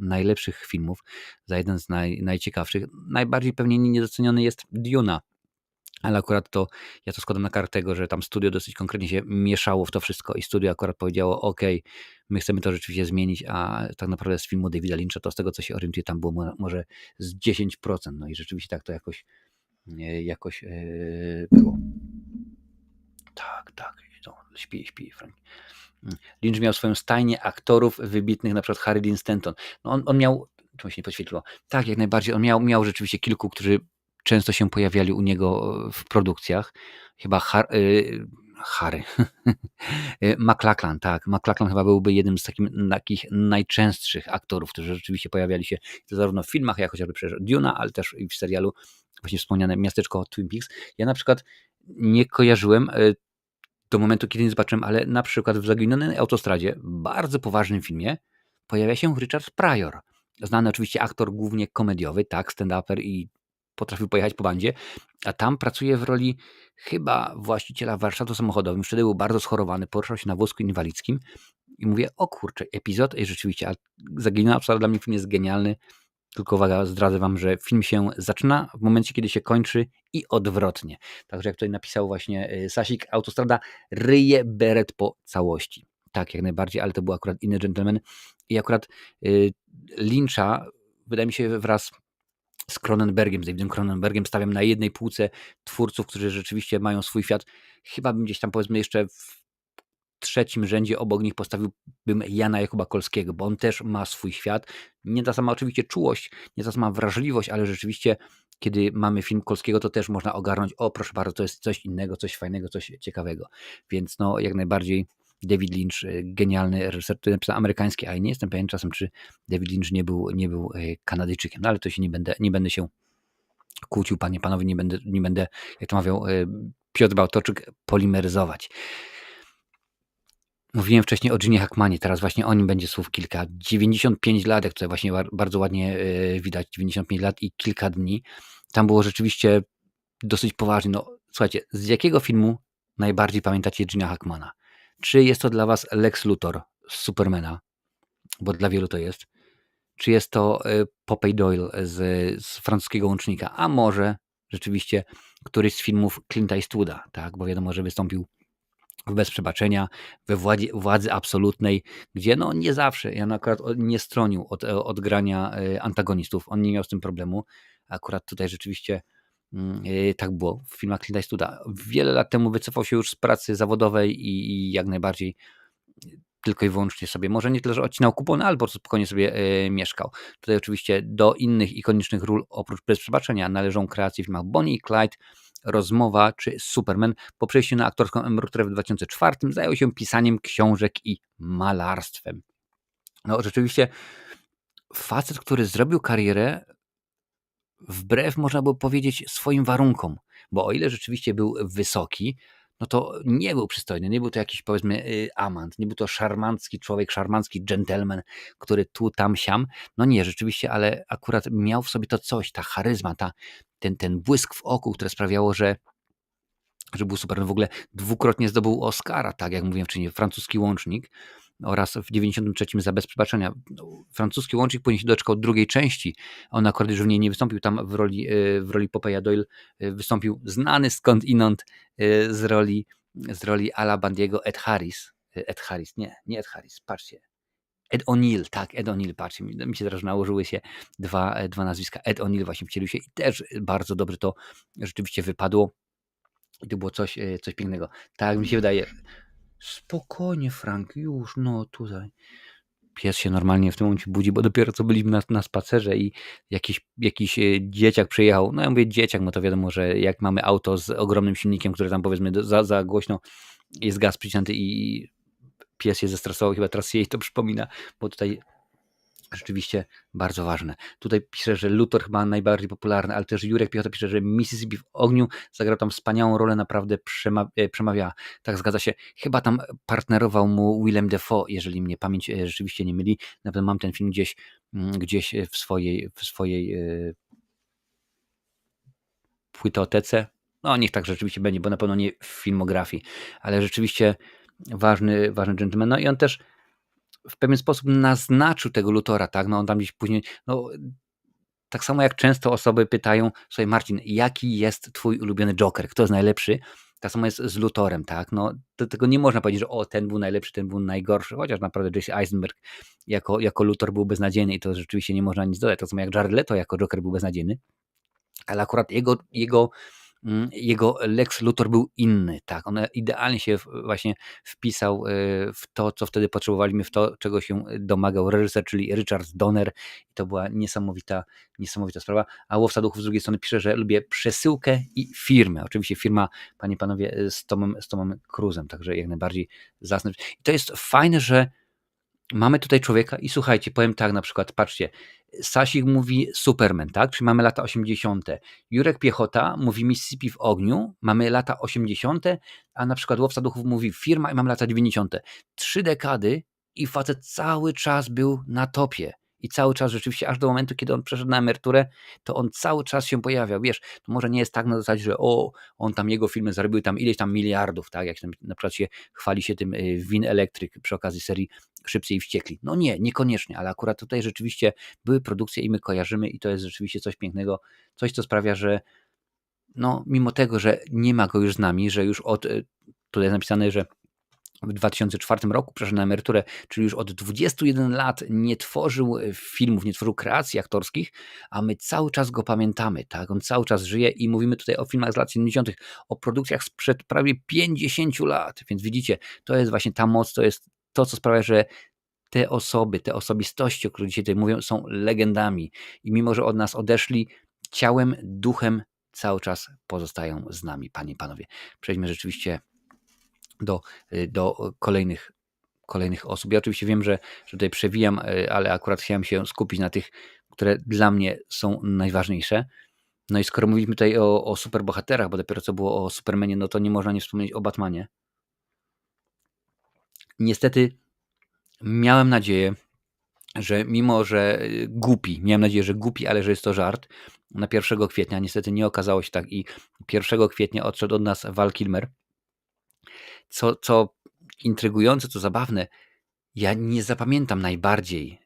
najlepszych filmów, za jeden z najciekawszych. Najbardziej pewnie niedoceniony jest Duna, ale akurat ja to składam na kartę tego, że tam studio dosyć konkretnie się mieszało w to wszystko i studio akurat powiedziało, ok, my chcemy to rzeczywiście zmienić, a tak naprawdę z filmu Davida Lyncha to z tego, co się orientuję, tam było może z 10%, no i rzeczywiście tak to jakoś było. Tak, no, śpi Frank. Lynch miał swoją stajnię aktorów wybitnych, na przykład Harry Dean Stanton. No on miał, czemu się nie podświetliło, tak, jak najbardziej, on miał rzeczywiście kilku, którzy często się pojawiali u niego w produkcjach. Chyba Harry. McLachlan, tak. McLachlan chyba byłby jednym z takich najczęstszych aktorów, którzy rzeczywiście pojawiali się zarówno w filmach, jak chociażby przecież Duna, ale też i w serialu właśnie wspomniane Miasteczko Twin Peaks. Ja na przykład nie kojarzyłem do momentu, kiedy nie zobaczyłem, ale na przykład w Zaginionej autostradzie, bardzo poważnym filmie, pojawia się Richard Pryor. znany oczywiście aktor głównie komediowy, tak, stand-uper i potrafił pojechać po bandzie, a tam pracuje w roli chyba właściciela warsztatu samochodowym. Wtedy był bardzo schorowany, poruszał się na wózku inwalidzkim i mówię, o kurczę, epizod i rzeczywiście, a Zaginiona Obsada dla mnie film jest genialny, tylko uwaga, zdradzę wam, że film się zaczyna w momencie, kiedy się kończy i odwrotnie. Także jak tutaj napisał właśnie Sasik, autostrada ryje beret po całości. Tak, jak najbardziej, ale to był akurat inny gentleman i akurat Lyncha, wydaje mi się, wraz z Cronenbergiem, z Davidem Cronenbergiem stawiam na jednej półce twórców, którzy rzeczywiście mają swój świat. Chyba bym gdzieś tam powiedzmy jeszcze w trzecim rzędzie obok nich postawiłbym Jana Jakuba Kolskiego, bo on też ma swój świat. Nie ta sama oczywiście czułość, nie ta sama wrażliwość, ale rzeczywiście kiedy mamy film Kolskiego, to też można ogarnąć, o proszę bardzo, to jest coś innego, coś fajnego, coś ciekawego. Więc no jak najbardziej David Lynch, genialny reżyser, to napisał amerykański, a nie jestem pewien czasem, czy David Lynch nie był Kanadyjczykiem, no ale to się nie będę się kłócił, panie, panowie, nie będę, jak to mawiał Piotr Bałtoczyk, polimeryzować. Mówiłem wcześniej o Genie Hackmanie, teraz właśnie o nim będzie słów kilka. 95 lat, jak tutaj właśnie bardzo ładnie widać, 95 lat i kilka dni. Tam było rzeczywiście dosyć poważnie. No słuchajcie, z jakiego filmu najbardziej pamiętacie Genia Hackmana? Czy jest to dla was Lex Luthor z Supermana? Bo dla wielu to jest. Czy jest to Popeye Doyle z francuskiego łącznika? A może rzeczywiście któryś z filmów Clint'a Eastwooda, tak? Bo wiadomo, że wystąpił Bez przebaczenia, we władzy absolutnej, gdzie no nie zawsze, ja akurat nie stronił od grania antagonistów, on nie miał z tym problemu. Akurat tutaj rzeczywiście tak było w filmach Clint'a Eastwooda. Wiele lat temu wycofał się już z pracy zawodowej i jak najbardziej tylko i wyłącznie sobie, może nie tyle, że odcinał kupony, albo spokojnie sobie mieszkał. Tutaj oczywiście do innych ikonicznych ról, oprócz Bez przebaczenia, należą kreacje w filmach Bonnie i Clyde, Rozmowa czy Superman. Po przejściu na aktorską emeryturę w 2004 zajął się pisaniem książek i malarstwem. No rzeczywiście facet, który zrobił karierę wbrew, można by powiedzieć, swoim warunkom, bo o ile rzeczywiście był wysoki, no to nie był przystojny, nie był to jakiś powiedzmy amant, nie był to szarmancki człowiek, szarmancki gentleman, który tu, tam, siam. No nie, rzeczywiście, ale akurat miał w sobie to coś, ta charyzma, ten błysk w oku, które sprawiało, że był super. No w ogóle dwukrotnie zdobył Oscara, tak jak mówiłem wcześniej, Francuski Łącznik oraz w 93 za Bez przebaczenia. No, Francuski Łącznik później się doczekał drugiej części. On akurat już w niej nie wystąpił, tam w roli Popeya Doyle wystąpił znany skądinąd z roli Ala Bandiego Ed Harris. Ed Harris, nie Ed Harris, patrzcie. Ed O'Neill, tak, Ed O'Neill, patrzcie, mi się teraz nałożyły się dwa nazwiska. Ed O'Neill właśnie wcielił się i też bardzo dobrze to rzeczywiście wypadło. I to było coś pięknego. Tak mi się wydaje. Spokojnie, Frank, już, no tutaj. Pies się normalnie w tym momencie budzi, bo dopiero co byliśmy na spacerze i jakiś dzieciak przyjechał. No ja mówię dzieciak, no to wiadomo, że jak mamy auto z ogromnym silnikiem, które tam powiedzmy za głośno jest gaz przycięty i pies się zestresował, chyba teraz jej to przypomina, bo tutaj rzeczywiście bardzo ważne. Tutaj pisze, że Luthor chyba najbardziej popularny, ale też Jurek Piechota pisze, że Mississippi w ogniu zagrał tam wspaniałą rolę, naprawdę przemawiała. Tak, zgadza się. Chyba tam partnerował mu Willem Dafoe, jeżeli mnie pamięć rzeczywiście nie myli. Na pewno mam ten film gdzieś w swojej płytotece. No niech tak rzeczywiście będzie, bo na pewno nie w filmografii, ale rzeczywiście ważny gentleman. No i on też w pewien sposób naznaczył tego Luthora, tak? No on tam gdzieś później, no tak samo jak często osoby pytają, słuchaj Marcin, jaki jest twój ulubiony Joker, kto jest najlepszy? Tak samo jest z Luthorem, tak? No tego nie można powiedzieć, że o, ten był najlepszy, ten był najgorszy, chociaż naprawdę Jesse Eisenberg jako Luthor był beznadziejny i to rzeczywiście nie można nic dodać. Tak samo jak Jared Leto jako Joker był beznadziejny, ale akurat jego Lex Luthor był inny, tak, on idealnie się właśnie wpisał w to, co wtedy potrzebowaliśmy, w to, czego się domagał reżyser, czyli Richard Donner i to była niesamowita sprawa, a Łowca Duchów z drugiej strony pisze, że lubię przesyłkę i firmę, oczywiście firma, panie i panowie, z Tomem Cruise'em, także jak najbardziej zasnę. I to jest fajne, że mamy tutaj człowieka i słuchajcie, powiem tak na przykład, patrzcie, Sasik mówi Superman, tak? Czyli mamy lata 80. Jurek Piechota mówi Mississippi w ogniu, mamy lata 80., a na przykład Łowca Duchów mówi Firma i mamy lata 90. 3 dekady i facet cały czas był na topie. i cały czas rzeczywiście, aż do momentu, kiedy on przeszedł na emeryturę, to on cały czas się pojawiał. Wiesz, to może nie jest tak na zasadzie, że on tam, jego filmy zarobiły tam ileś tam miliardów, tak, jak na przykład chwali się tym Win Electric przy okazji serii Szybcy i Wściekli. No nie, niekoniecznie, ale akurat tutaj rzeczywiście były produkcje i my kojarzymy i to jest rzeczywiście coś pięknego, coś, co sprawia, że no, mimo tego, że nie ma go już z nami, że już tutaj jest napisane, że w 2004 roku przeszedł na emeryturę, czyli już od 21 lat nie tworzył filmów, nie tworzył kreacji aktorskich, a my cały czas go pamiętamy, tak? On cały czas żyje i mówimy tutaj o filmach z lat 70., o produkcjach sprzed prawie 50 lat, więc widzicie, to jest właśnie ta moc, to jest to, co sprawia, że te osoby, te osobistości, o których dzisiaj tutaj mówią, są legendami i mimo, że od nas odeszli, ciałem, duchem cały czas pozostają z nami, panie i panowie. Przejdźmy rzeczywiście do kolejnych osób. Ja oczywiście wiem, że tutaj przewijam, ale akurat chciałem się skupić na tych, które dla mnie są najważniejsze. No i skoro mówiliśmy tutaj o superbohaterach, bo dopiero co było o Supermanie, no to nie można nie wspomnieć o Batmanie. Niestety miałem nadzieję, że mimo, że głupi, ale że jest to żart, na 1 kwietnia, niestety nie okazało się tak i 1 kwietnia odszedł od nas Val Kilmer. Co intrygujące, co zabawne, ja nie zapamiętam najbardziej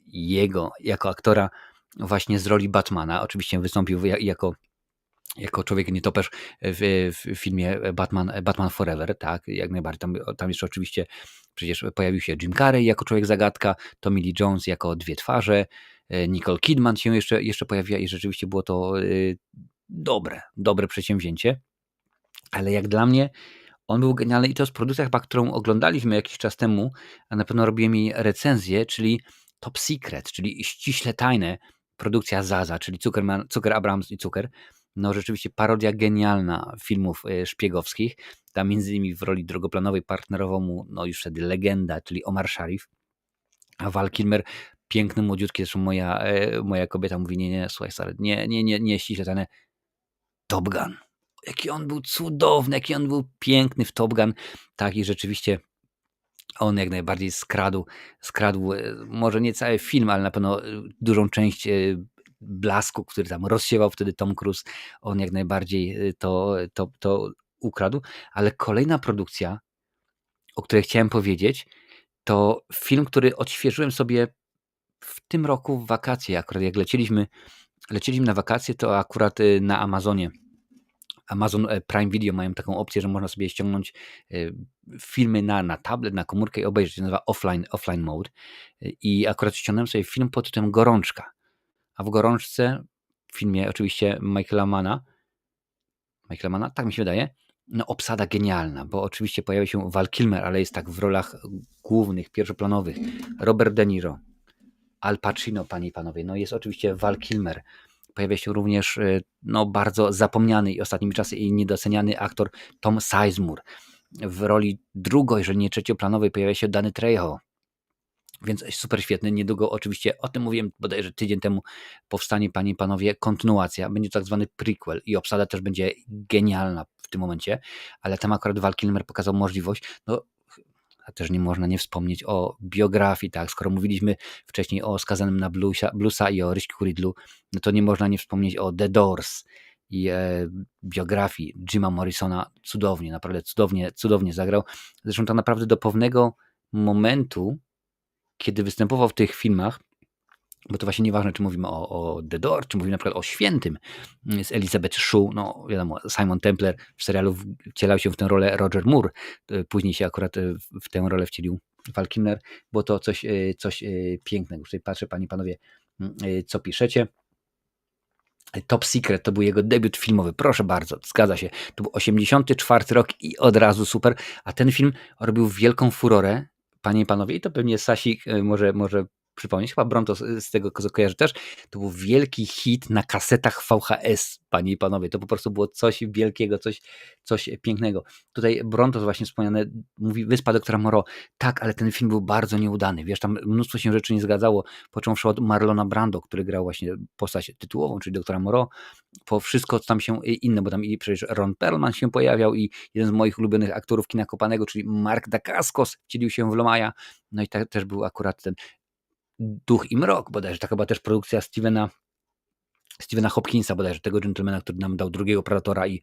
jego jako aktora właśnie z roli Batmana. Oczywiście wystąpił jako człowiek nietoperz w filmie Batman Forever, tak, jak najbardziej. Tam jeszcze oczywiście przecież pojawił się Jim Carrey jako człowiek zagadka, Tommy Lee Jones jako dwie twarze, Nicole Kidman się jeszcze pojawiła i rzeczywiście było to dobre przedsięwzięcie, ale jak dla mnie on był genialny i to jest produkcja chyba, którą oglądaliśmy jakiś czas temu, a na pewno robiłem jej recenzję, czyli Top Secret, czyli ściśle tajne, produkcja Zaza, czyli Cukier Abrahams i Cukier. No rzeczywiście parodia genialna filmów szpiegowskich. Tam między innymi w roli drugoplanowej partnerową mu, no już wtedy legenda, czyli Omar Sharif, a Val Kilmer, piękny, młodziutki, zresztą moja kobieta mówi, nie, słuchaj stary, nie ściśle tajne, Top Gun. Jaki on był cudowny, jaki on był piękny w Top Gun. Tak i rzeczywiście on jak najbardziej skradł może nie cały film, ale na pewno dużą część blasku, który tam rozsiewał wtedy Tom Cruise. On jak najbardziej to ukradł. Ale kolejna produkcja, o której chciałem powiedzieć, to film, który odświeżyłem sobie w tym roku w wakacje. Akurat jak leciliśmy na wakacje, to akurat na Amazonie. Amazon Prime Video mają taką opcję, że można sobie ściągnąć filmy na tablet, na komórkę i obejrzeć. To się nazywa offline mode. I akurat ściągnąłem sobie film pod tytułem Gorączka. A w Gorączce, w filmie oczywiście Michaela Manna, tak mi się wydaje, no obsada genialna, bo oczywiście pojawia się Val Kilmer, ale jest tak w rolach głównych, pierwszoplanowych. Robert De Niro, Al Pacino, panie i panowie. No jest oczywiście Val Kilmer. Pojawia się również no, bardzo zapomniany i ostatnimi czasy i niedoceniany aktor Tom Sizemore. W roli jeżeli nie trzecioplanowej pojawia się Danny Trejo. Więc super świetny. Niedługo oczywiście, o tym mówiłem bodajże tydzień temu, powstanie, panie i panowie, kontynuacja. Będzie to tak zwany prequel i obsada też będzie genialna w tym momencie, ale tam akurat Val Kilmer pokazał możliwość, no a też nie można nie wspomnieć o biografii, tak, skoro mówiliśmy wcześniej o Skazanym na Bluesa i o Ryśku Ridlu, no to nie można nie wspomnieć o The Doors i biografii Jima Morrisona. Cudownie, naprawdę cudownie zagrał. Zresztą to naprawdę do pewnego momentu, kiedy występował w tych filmach, bo to właśnie nieważne, czy mówimy o The Doors, czy mówimy na przykład o Świętym z Elizabeth Shue, no wiadomo, Simon Templar w serialu wcielał się w tę rolę Roger Moore, później się akurat w tę rolę wcielił Val Kilmer, było to coś pięknego. Tutaj patrzę, panie i panowie, co piszecie. Top Secret to był jego debiut filmowy, proszę bardzo, zgadza się, to był 84 rok i od razu super, a ten film robił wielką furorę, panie i panowie, i to pewnie Sasik może przypomnieć, chyba Bronto z tego, co kojarzy też, to był wielki hit na kasetach VHS, panie i panowie, to po prostu było coś wielkiego, coś pięknego. Tutaj Bronto właśnie wspomniane, mówi Wyspa doktora Moreau, tak, ale ten film był bardzo nieudany, wiesz, tam mnóstwo się rzeczy nie zgadzało, począwszy od Marlona Brando, który grał właśnie postać tytułową, czyli doktora Moreau, po wszystko, co tam się inne, bo tam i przecież Ron Perlman się pojawiał i jeden z moich ulubionych aktorów kina kopanego, czyli Mark Dacascos wcielił się w Lomaja, no i też był akurat ten Duch i mrok bodajże, taka była też produkcja Stephena Hopkinsa bodajże, tego gentlemana, który nam dał drugiego Predatora i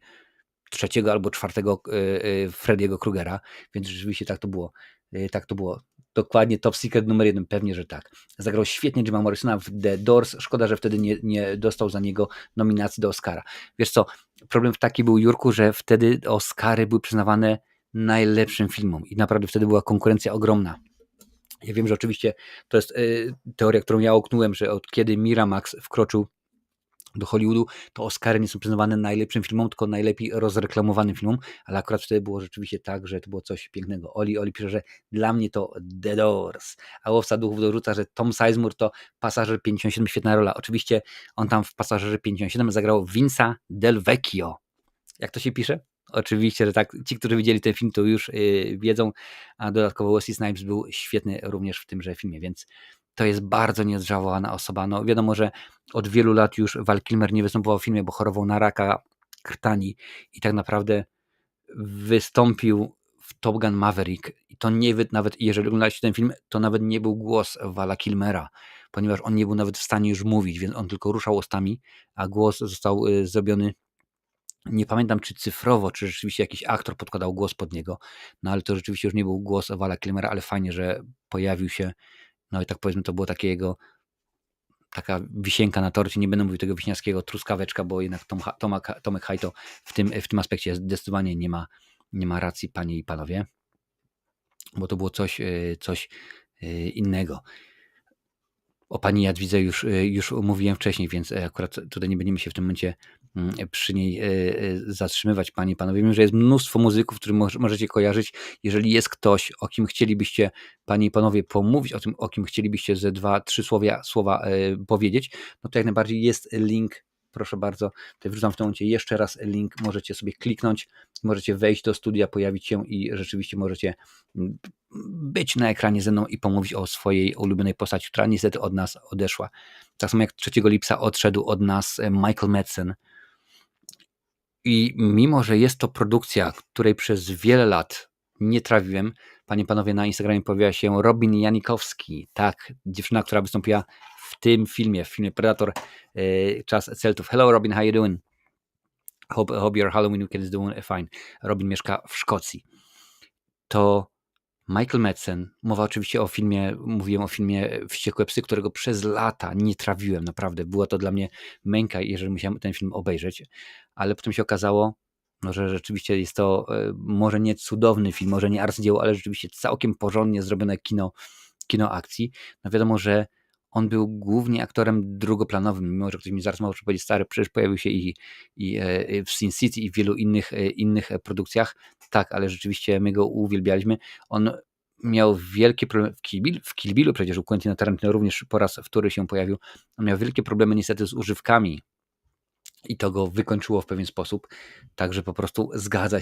trzeciego albo czwartego Freddy'ego Krugera, więc rzeczywiście tak to było. Tak to było. Dokładnie Top Secret numer 1, pewnie, że tak. Zagrał świetnie Jima Morrisona w The Doors. Szkoda, że wtedy nie dostał za niego nominacji do Oscara. Wiesz co, problem taki był, Jurku, że wtedy Oscary były przyznawane najlepszym filmom i naprawdę wtedy była konkurencja ogromna. Ja wiem, że oczywiście to jest teoria, którą ja oknułem, że od kiedy Miramax wkroczył do Hollywoodu, to Oscary nie są przyznawane najlepszym filmom, tylko najlepiej rozreklamowanym filmom, ale akurat wtedy było rzeczywiście tak, że to było coś pięknego. Oli pisze, że dla mnie to The Doors, a Łowca Duchów dorzuca, że Tom Sizemore to Pasażer 57, świetna rola. Oczywiście on tam w Pasażerze 57 zagrał Vince'a Del Vecchio. Jak to się pisze? Oczywiście, że tak. Ci, którzy widzieli ten film, to już wiedzą, a dodatkowo Wesley Snipes był świetny również w tymże filmie, więc to jest bardzo nieodżałowana osoba. No wiadomo, że od wielu lat już Val Kilmer nie występował w filmie, bo chorował na raka krtani i tak naprawdę wystąpił w Top Gun Maverick i to nawet jeżeli oglądaliście ten film, to nawet nie był głos Vala Kilmera, ponieważ on nie był nawet w stanie już mówić, więc on tylko ruszał ustami, a głos został zrobiony, nie pamiętam czy cyfrowo, czy rzeczywiście jakiś aktor podkładał głos pod niego, no ale to rzeczywiście już nie był głos Vala Kilmera, ale fajnie, że pojawił się, no i tak powiedzmy, to było taka wisienka na torcie, nie będę mówił tego wiśniackiego, truskaweczka, bo jednak Tomek Hajto w tym aspekcie zdecydowanie nie ma racji, panie i panowie, bo to było coś innego. O pani Jadwidze już mówiłem wcześniej, więc akurat tutaj nie będziemy się w tym momencie przy niej zatrzymywać, panie i panowie. Wiem, że jest mnóstwo muzyków, których możecie kojarzyć. Jeżeli jest ktoś, o kim chcielibyście, panie i panowie, pomówić, o kim chcielibyście ze 2-3 słowa powiedzieć, no to jak najbardziej jest link, proszę bardzo, tutaj wrzucam w tym momencie jeszcze raz link, możecie sobie kliknąć, możecie wejść do studia, pojawić się i rzeczywiście możecie być na ekranie ze mną i pomówić o swojej ulubionej postaci, która niestety od nas odeszła. Tak samo jak 3 lipca odszedł od nas Michael Madsen. I mimo, że jest to produkcja, której przez wiele lat nie trawiłem, panie i panowie, na Instagramie pojawia się Robin Janikowski. Tak, dziewczyna, która wystąpiła w tym filmie, w filmie Predator, Czas Celtów. Hello Robin, how you doing? Hope your Halloween weekend is doing fine. Robin mieszka w Szkocji. To Michael Madsen, mowa oczywiście mówiłem o filmie Wściekłe psy, którego przez lata nie trawiłem, naprawdę. Była to dla mnie męka, jeżeli musiałem ten film obejrzeć, ale potem się okazało, no, że rzeczywiście jest to może nie cudowny film, może nie arcydzieło, ale rzeczywiście całkiem porządnie zrobione kino akcji. No wiadomo, że on był głównie aktorem drugoplanowym, mimo że ktoś mi zaraz może powiedzieć, stary, przecież pojawił się i w Sin City i w wielu innych produkcjach. Tak, ale rzeczywiście my go uwielbialiśmy. On miał wielkie problemy w Kill Billu, przecież u Quentina Tarantino również po raz wtóry się pojawił. On miał wielkie problemy niestety z używkami i to go wykończyło w pewien sposób. Także po prostu zgadza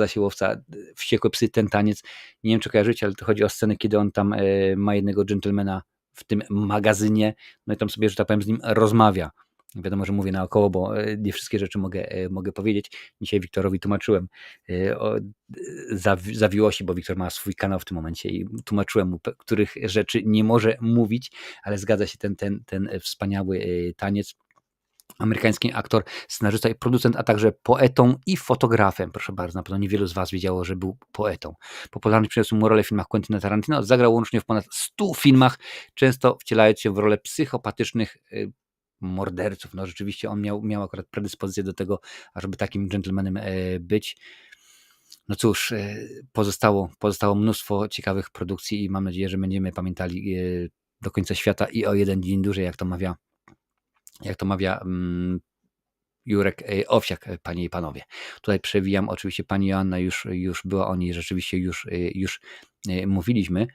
się Łowca. Wściekłe psy, ten taniec. Nie wiem, czy kojarzycie, ale to chodzi o scenę, kiedy on tam ma jednego dżentelmena w tym magazynie, no i tam sobie, że tak powiem, z nim rozmawia. Wiadomo, że mówię naokoło, bo nie wszystkie rzeczy mogę powiedzieć. Dzisiaj Wiktorowi tłumaczyłem o zawiłości, bo Wiktor ma swój kanał w tym momencie i tłumaczyłem mu, których rzeczy nie może mówić, ale zgadza się ten wspaniały taniec. Amerykański aktor, scenarzysta i producent, a także poetą i fotografem. Proszę bardzo, na pewno niewielu z was wiedziało, że był poetą. Popularny przyniósł mu rolę w filmach Quentina Tarantino, zagrał łącznie w ponad 100 filmach, często wcielając się w rolę psychopatycznych morderców. No rzeczywiście on miał akurat predyspozycję do tego, ażeby takim dżentelmenem być. No cóż, pozostało mnóstwo ciekawych produkcji i mam nadzieję, że będziemy pamiętali do końca świata i o jeden dzień dłużej, jak to mawia Jurek Owsiak, panie i panowie. Tutaj przewijam, oczywiście pani Joanna już była o niej, rzeczywiście już mówiliśmy.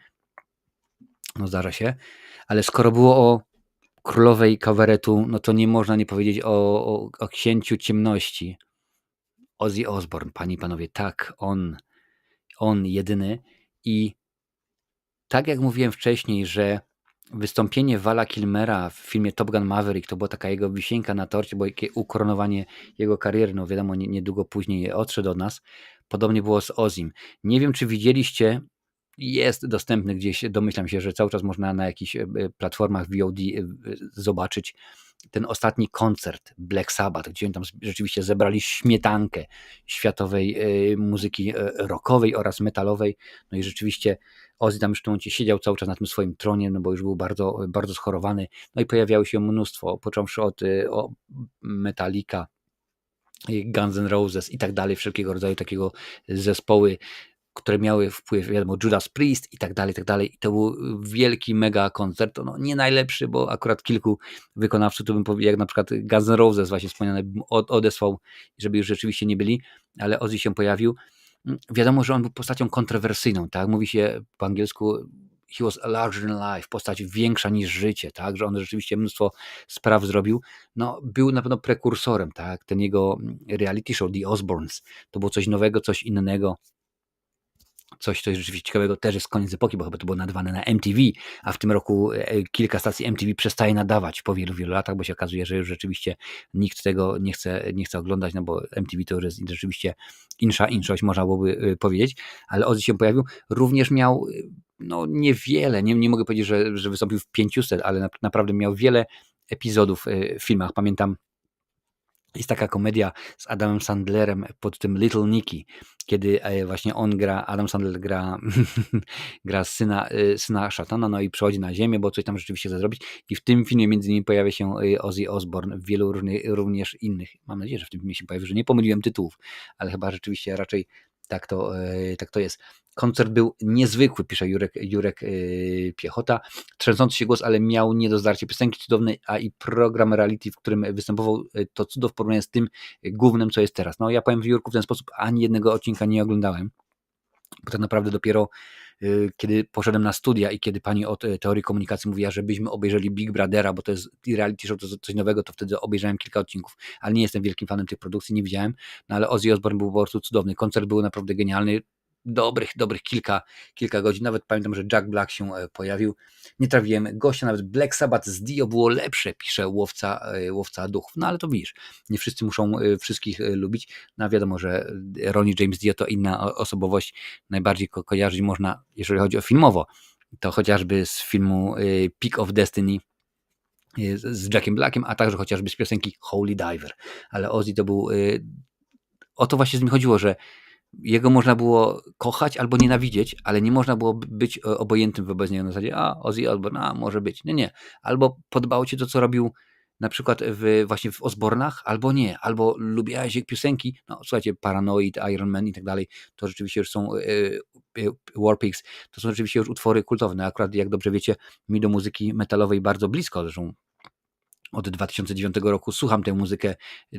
No zdarza się, ale skoro było o królowej kabaretu, no to nie można nie powiedzieć o księciu ciemności. Ozzy Osbourne, panie i panowie, tak, on jedyny i tak jak mówiłem wcześniej, że wystąpienie Vala Kilmera w filmie Top Gun Maverick to była taka jego wisienka na torcie, bo jakie ukoronowanie jego kariery, no wiadomo, niedługo później odszedł od nas. Podobnie było z Ozzym. Nie wiem, czy widzieliście, jest dostępny gdzieś, domyślam się, że cały czas można na jakichś platformach VOD zobaczyć ten ostatni koncert Black Sabbath, gdzie oni tam rzeczywiście zebrali śmietankę światowej muzyki rockowej oraz metalowej. No i rzeczywiście Ozzy tam już w tym momencie siedział cały czas na tym swoim tronie, no bo już był bardzo, bardzo schorowany. No i pojawiało się mnóstwo, począwszy od Metallica, Guns N' Roses i tak dalej, wszelkiego rodzaju takiego zespoły, które miały wpływ, wiadomo, Judas Priest i tak dalej, i tak dalej. I to był wielki, mega koncert. No, nie najlepszy, bo akurat kilku wykonawców, to bym powiedział, jak na przykład Guns N' Roses właśnie wspomniane, bym odesłał, żeby już rzeczywiście nie byli, ale Ozzy się pojawił. Wiadomo, że on był postacią kontrowersyjną, tak? Mówi się po angielsku he was a larger than life, postać większa niż życie, tak? Że on rzeczywiście mnóstwo spraw zrobił. No, był na pewno prekursorem, tak? Ten jego reality show, The Osbournes, to było coś nowego, coś innego. Coś, co jest rzeczywiście ciekawego, też jest koniec epoki, bo chyba to było nadawane na MTV, a w tym roku kilka stacji MTV przestaje nadawać po wielu, wielu latach, bo się okazuje, że już rzeczywiście nikt tego nie chce oglądać, no bo MTV to już jest rzeczywiście inszość, można byłoby powiedzieć, ale Ozzy się pojawił. Również miał no niewiele, nie mogę powiedzieć, że wystąpił w 500, ale naprawdę miał wiele epizodów w filmach. Pamiętam, jest taka komedia z Adamem Sandlerem pod tym Little Nicky, kiedy właśnie Adam Sandler gra, gra syna szatana, no i przychodzi na ziemię, bo coś tam rzeczywiście chce zrobić i w tym filmie między innymi pojawia się Ozzy Osbourne, w wielu również innych. Mam nadzieję, że w tym filmie się pojawi, że nie pomyliłem tytułów, ale chyba rzeczywiście raczej tak to jest. Koncert był niezwykły, pisze Jurek Piechota. Trzęsący się głos, ale miał nie do zdarcia piosenki cudownej, a i program reality, w którym występował, to cudo w porównaniu z tym głównym, co jest teraz. No ja powiem Jurku w ten sposób, ani jednego odcinka nie oglądałem, bo tak naprawdę dopiero kiedy poszedłem na studia i kiedy pani od teorii komunikacji mówiła, żebyśmy obejrzeli Big Brothera, bo to jest reality show, to coś nowego, to wtedy obejrzałem kilka odcinków, ale nie jestem wielkim fanem tych produkcji, nie widziałem, no ale Ozzy Osbourne był po prostu cudowny, koncert był naprawdę genialny, dobrych kilka godzin, nawet pamiętam, że Jack Black się pojawił, nie trafiłem gościa, nawet Black Sabbath z Dio było lepsze, pisze łowca duchów, no ale to widzisz, nie wszyscy muszą wszystkich lubić, no wiadomo, że Ronnie James Dio to inna osobowość, najbardziej kojarzyć można, jeżeli chodzi o filmowo, to chociażby z filmu Peak of Destiny z Jackiem Blackiem, a także chociażby z piosenki Holy Diver, ale Ozzy to był, o to właśnie z nim chodziło, że jego można było kochać albo nienawidzieć, ale nie można było być obojętnym wobec niego na zasadzie, Ozzy Osbourne, może być. Nie. Albo podobało cię to, co robił na przykład właśnie w Osbornach, albo nie. Albo lubiałeś ich piosenki, no słuchajcie, Paranoid, Iron Man i tak dalej, to rzeczywiście już są Warpigs, to są rzeczywiście już utwory kultowe. Akurat, jak dobrze wiecie, mi do muzyki metalowej bardzo blisko, zresztą od 2009 roku słucham tę muzykę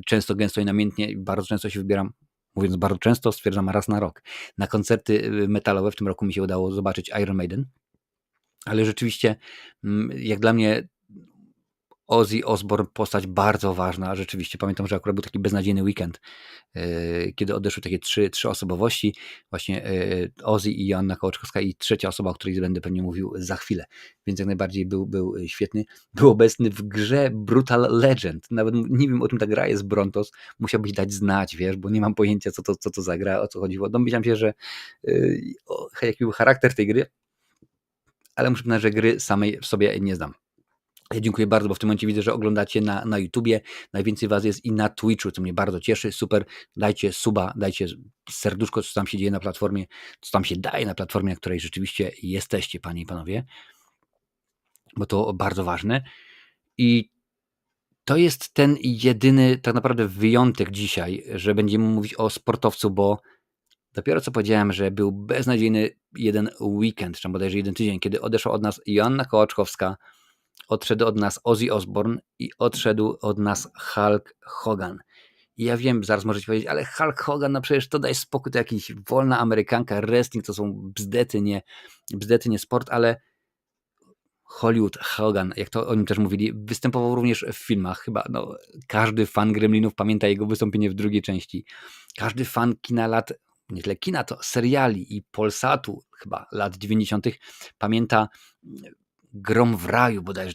często, gęsto i namiętnie i bardzo często się wybieram, mówiąc bardzo często, stwierdzam raz na rok, na koncerty metalowe. W tym roku mi się udało zobaczyć Iron Maiden, ale rzeczywiście jak dla mnie Ozzy Osbourne postać bardzo ważna, rzeczywiście. Pamiętam, że akurat był taki beznadziejny weekend, kiedy odeszły takie trzy osobowości, właśnie Ozzy i Joanna Kołoczkowska i trzecia osoba, o której będę pewnie mówił za chwilę, więc jak najbardziej był świetny. Był obecny w grze Brutal Legend, nawet nie wiem, o czym ta gra jest, Brontos, musiałbyś dać znać, wiesz, bo nie mam pojęcia, co to za gra, o co chodziło. Domyślam się, że jaki był charakter tej gry, ale muszę przyznać, że gry samej w sobie nie znam. Ja dziękuję bardzo, bo w tym momencie widzę, że oglądacie na YouTubie, najwięcej was jest i na Twitchu, co mnie bardzo cieszy, super, dajcie suba, dajcie serduszko, co tam się dzieje na platformie, co tam się daje na platformie, na której rzeczywiście jesteście, panie i panowie, bo to bardzo ważne i to jest ten jedyny tak naprawdę wyjątek dzisiaj, że będziemy mówić o sportowcu, bo dopiero co powiedziałem, że był beznadziejny jeden weekend, czy bodajże jeden tydzień, kiedy odeszła od nas Joanna Kołaczkowska, odszedł od nas Ozzy Osbourne i odszedł od nas Hulk Hogan. I ja wiem, zaraz możecie powiedzieć, ale Hulk Hogan, no przecież to daj spokój, to jakaś wolna amerykanka, wrestling, to są bzdety, nie sport, ale Hollywood Hogan, jak to o nim też mówili, występował również w filmach. Chyba każdy fan Gremlinów pamięta jego wystąpienie w drugiej części. Każdy fan kina nie tyle kina, to seriali i Polsatu chyba lat 90. pamięta Grom w raju bodajże,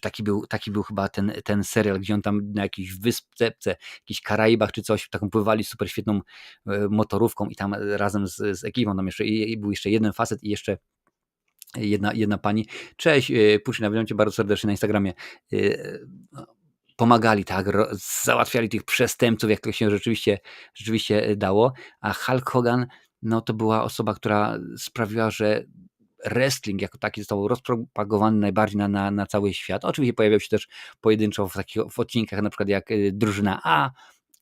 taki był chyba ten serial, gdzie on tam na jakiejś wyspce, jakichś Karaibach czy coś, taką pływali super świetną motorówką i tam razem z ekipą, tam był jeszcze jeden facet i jeszcze jedna pani. Cześć, Puszina, witam cię bardzo serdecznie na Instagramie. No, pomagali, tak, załatwiali tych przestępców, jak to się rzeczywiście dało, a Hulk Hogan, no to była osoba, która sprawiła, że wrestling jako taki został rozpropagowany najbardziej na cały świat. Oczywiście pojawiał się też pojedynczo w odcinkach, na przykład jak Drużyna A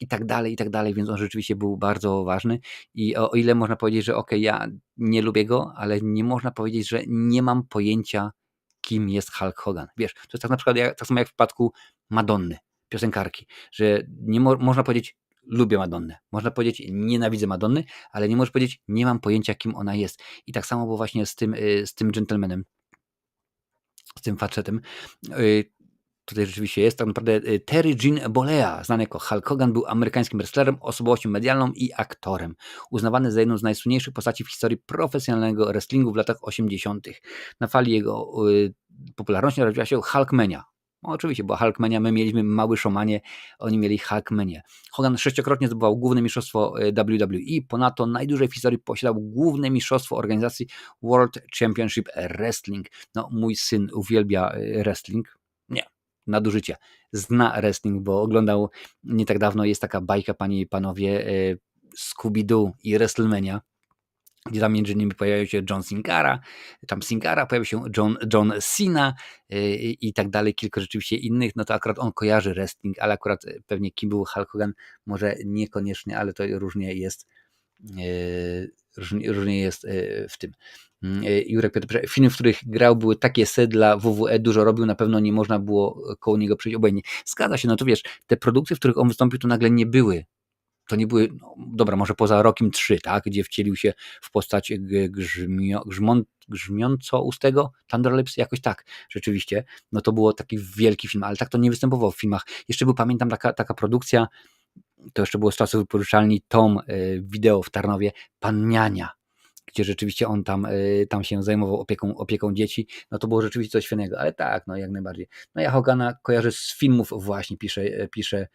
i tak dalej, więc on rzeczywiście był bardzo ważny i o ile można powiedzieć, że okej, ja nie lubię go, ale nie można powiedzieć, że nie mam pojęcia, kim jest Hulk Hogan. Wiesz, to jest tak na przykład tak samo jak w przypadku Madonny, piosenkarki, że nie można powiedzieć lubię Madonnę, można powiedzieć nienawidzę Madonny, ale nie możesz powiedzieć nie mam pojęcia, kim ona jest. I tak samo było właśnie z tym gentlemanem, z tym facetem. Tutaj rzeczywiście jest tak naprawdę Terry Gene Bollea, znany jako Hulk Hogan, był amerykańskim wrestlerem, osobowością medialną i aktorem. Uznawany za jedną z najsłynniejszych postaci w historii profesjonalnego wrestlingu w latach 80. Na fali jego popularności narodziła się Hulkmania. No, oczywiście była Hulkmania, my mieliśmy Mały Szomanie, oni mieli Hulkmanię. Hogan 6-krotnie zdobywał główne mistrzostwo WWE, ponadto najdłużej w historii posiadał główne mistrzostwo organizacji World Championship Wrestling. No, mój syn uwielbia wrestling. Nie, nadużycie. Zna wrestling, bo oglądał nie tak dawno, jest taka bajka, panie i panowie, Scooby-Doo i WrestleMania, gdzie tam między innymi pojawiał się John Singara, pojawił się John Cena i tak dalej, kilka rzeczywiście innych, no to akurat on kojarzy wrestling, ale akurat pewnie kim był Hulk Hogan, może niekoniecznie, ale to różnie jest w tym. Jurek Piotr, filmy, w których grał, były takie dla WWE, dużo robił, na pewno nie można było koło niego przejść obojętnie. Zgadza się, no to wiesz, te produkcje, w których on wystąpił, to nagle nie były, no, dobra, może poza Rokiem 3, tak, gdzie wcielił się w postać grzmiąco-ustego Thunderlips, jakoś tak, rzeczywiście, no to było taki wielki film, ale tak to nie występował w filmach. Jeszcze był, pamiętam, taka produkcja, to jeszcze było z czasów wypożyczalni Tom Wideo w Tarnowie, Pan Niania, gdzie rzeczywiście on tam się zajmował opieką dzieci, no to było rzeczywiście coś świetnego, ale tak, no jak najbardziej. No ja Hogana kojarzę z filmów właśnie, pisze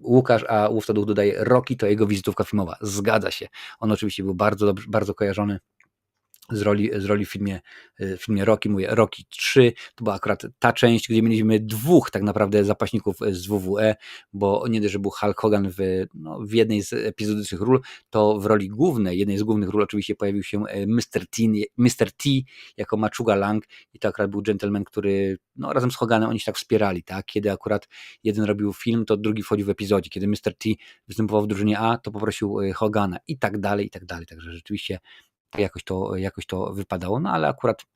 Łukasz, a Łówca Duch dodaje Rocky to jego wizytówka filmowa. Zgadza się. On oczywiście był bardzo kojarzony z roli w filmie Rocky, mówię Rocky 3, to była akurat ta część, gdzie mieliśmy dwóch tak naprawdę zapaśników z WWE, bo nie dość, że był Hulk Hogan w jednej z epizodycznych ról, to w roli głównej, jednej z głównych ról oczywiście pojawił się Mr. T jako Machuga Lang i to akurat był gentleman, który razem z Hoganem oni się tak wspierali, tak? Kiedy akurat jeden robił film, to drugi wchodził w epizodzie, kiedy Mr. T występował w drużynie A, to poprosił Hogana i tak dalej, także rzeczywiście jakoś to wypadało, no ale akurat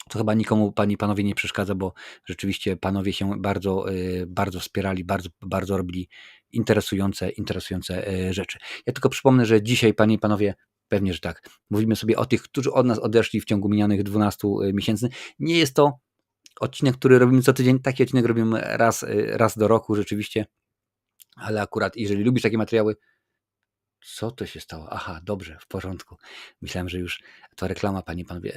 to chyba nikomu, panie i panowie, nie przeszkadza, bo rzeczywiście panowie się bardzo wspierali, bardzo robili interesujące rzeczy. Ja tylko przypomnę, że dzisiaj, panie i panowie, pewnie, że tak, mówimy sobie o tych, którzy od nas odeszli w ciągu minionych 12 miesięcy. Nie jest to odcinek, który robimy co tydzień, taki odcinek robimy raz do roku rzeczywiście, ale akurat jeżeli lubisz takie materiały, co to się stało? Aha, dobrze, w porządku. Myślałem, że już to reklama, panie i panowie.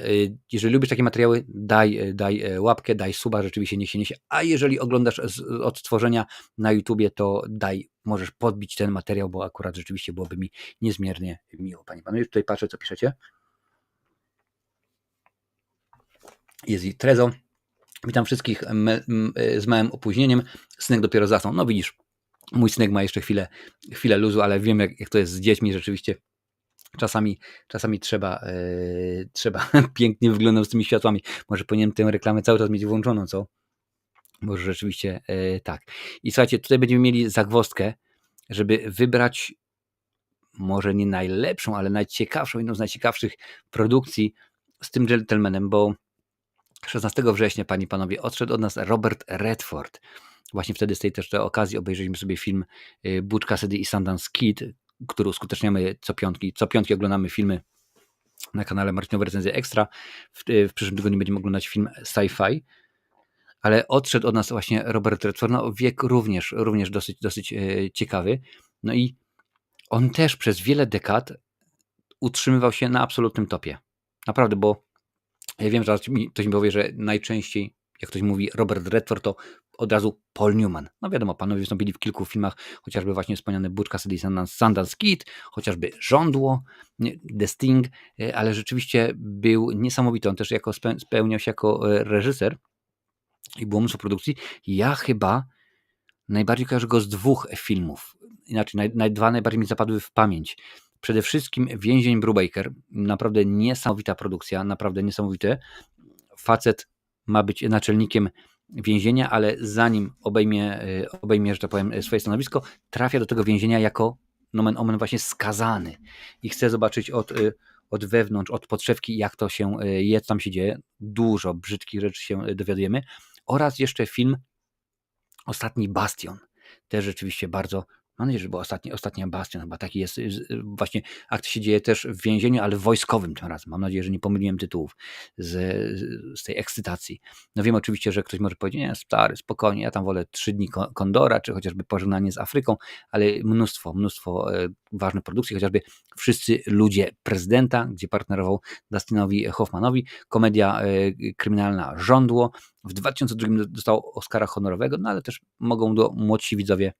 Jeżeli lubisz takie materiały, daj łapkę, daj suba, rzeczywiście niech się niesie. A jeżeli oglądasz z odtworzenia na YouTubie, to możesz podbić ten materiał, bo akurat rzeczywiście byłoby mi niezmiernie miło, panie i panowie. Tutaj patrzę, co piszecie. Jest i Trezo. Witam wszystkich z małym opóźnieniem. Synek dopiero zasnął. No widzisz, mój synek ma jeszcze chwilę luzu, ale wiem, jak to jest z dziećmi, rzeczywiście czasami trzeba pięknie wyglądać z tymi światłami. Może powinienem tę reklamę cały czas mieć włączoną, co? Może rzeczywiście tak. I słuchajcie, tutaj będziemy mieli zagwozdkę, żeby wybrać może nie najlepszą, ale najciekawszą, jedną z najciekawszych produkcji z tym gentlemanem, bo 16 września, panie i panowie, odszedł od nas Robert Redford. Właśnie wtedy z tej też okazji obejrzeliśmy sobie film Butch Cassidy i Sundance Kid, który uskuteczniamy co piątki. Co piątki oglądamy filmy na kanale Marcinowe Recenzje Ekstra. W przyszłym tygodniu będziemy oglądać film sci-fi. Ale odszedł od nas właśnie Robert Redford. No, wiek również dosyć ciekawy. No i on też przez wiele dekad utrzymywał się na absolutnym topie. Naprawdę, bo ja wiem, że ktoś mi powie, że najczęściej jak ktoś mówi Robert Redford, to od razu Paul Newman. No wiadomo, panowie wystąpili w kilku filmach, chociażby właśnie wspomniany Butch Cassidy i Sundance Kid, chociażby Żądło, The Sting, ale rzeczywiście był niesamowity. On też spełniał się jako reżyser i było mnóstwo produkcji. Ja chyba najbardziej kojarzę go z 2 filmów. Inaczej, dwa najbardziej mi zapadły w pamięć. Przede wszystkim Więzień Brubaker. Naprawdę niesamowita produkcja, naprawdę niesamowite. Facet ma być naczelnikiem więzienia, ale zanim obejmie, że tak powiem, swoje stanowisko, trafia do tego więzienia jako nomen omen właśnie skazany i chce zobaczyć od wewnątrz, od podszewki, jak to się jest, tam się dzieje. Dużo brzydkich rzeczy się dowiadujemy. Oraz jeszcze film Ostatni Bastion. Też rzeczywiście bardzo, mam nadzieję, że był ostatni Bastion, chyba taki jest, właśnie akcja się dzieje też w więzieniu, ale wojskowym tym razem. Mam nadzieję, że nie pomyliłem tytułów z tej ekscytacji. No wiem oczywiście, że ktoś może powiedzieć, nie, stary, spokojnie, ja tam wolę 3 dni Kondora, czy chociażby Pożegnanie z Afryką, ale mnóstwo ważnych produkcji, chociażby Wszyscy ludzie prezydenta, gdzie partnerował Dustinowi Hoffmanowi, komedia kryminalna Żądło. W 2002 dostał Oscara honorowego, no ale też mogą młodsi widzowie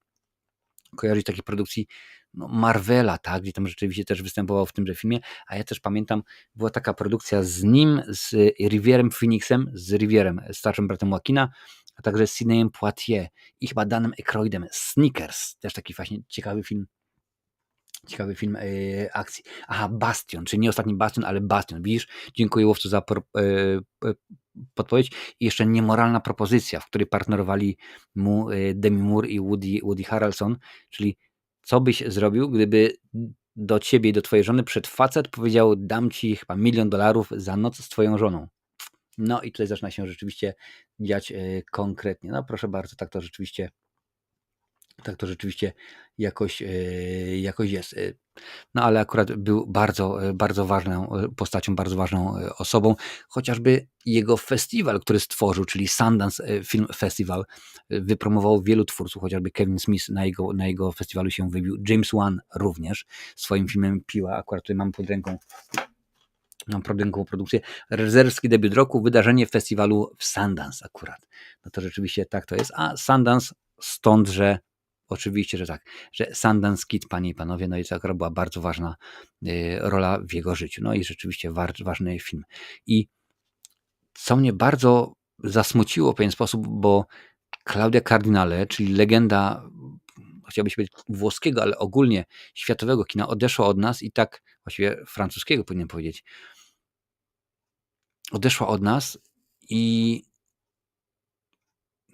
kojarzyć takiej produkcji Marvela, tak, gdzie tam rzeczywiście też występował w tymże filmie, a ja też pamiętam, była taka produkcja z nim, z Rivierem Phoenixem, z Rivierem, starszym bratem Joaquina, a także z Sidneyem Poitier i chyba Danem Aykroydem, Sneakers, też taki właśnie ciekawy film akcji. Aha, Bastion, czyli nie Ostatni Bastion, ale Bastion. Widzisz, dziękuję łowcu za podpowiedź. I jeszcze Niemoralna propozycja, w której partnerowali mu Demi Moore i Woody Harrelson, czyli co byś zrobił, gdyby do ciebie i do twojej żony przed facet powiedział, dam ci chyba $1 milion za noc z twoją żoną. No i tutaj zaczyna się rzeczywiście dziać konkretnie. No proszę bardzo, tak to rzeczywiście jakoś jest. No ale akurat był bardzo ważną postacią, bardzo ważną osobą. Chociażby jego festiwal, który stworzył, czyli Sundance Film Festival, wypromował wielu twórców, chociażby Kevin Smith na jego festiwalu się wybił, James Wan również swoim filmem Piła, akurat tutaj mam pod ręką produkcję, reżyserski debiut roku, wydarzenie festiwalu w Sundance akurat. No to rzeczywiście tak to jest, a Sundance stąd, że oczywiście, że tak, że Sundance Kid, panie i panowie, no i to akurat była bardzo ważna rola w jego życiu, no i rzeczywiście ważny film. I co mnie bardzo zasmuciło w pewien sposób, bo Claudia Cardinale, czyli legenda, chciałbym się powiedzieć włoskiego, ale ogólnie światowego kina, odeszła od nas i tak, właściwie francuskiego powinienem powiedzieć, odeszła od nas i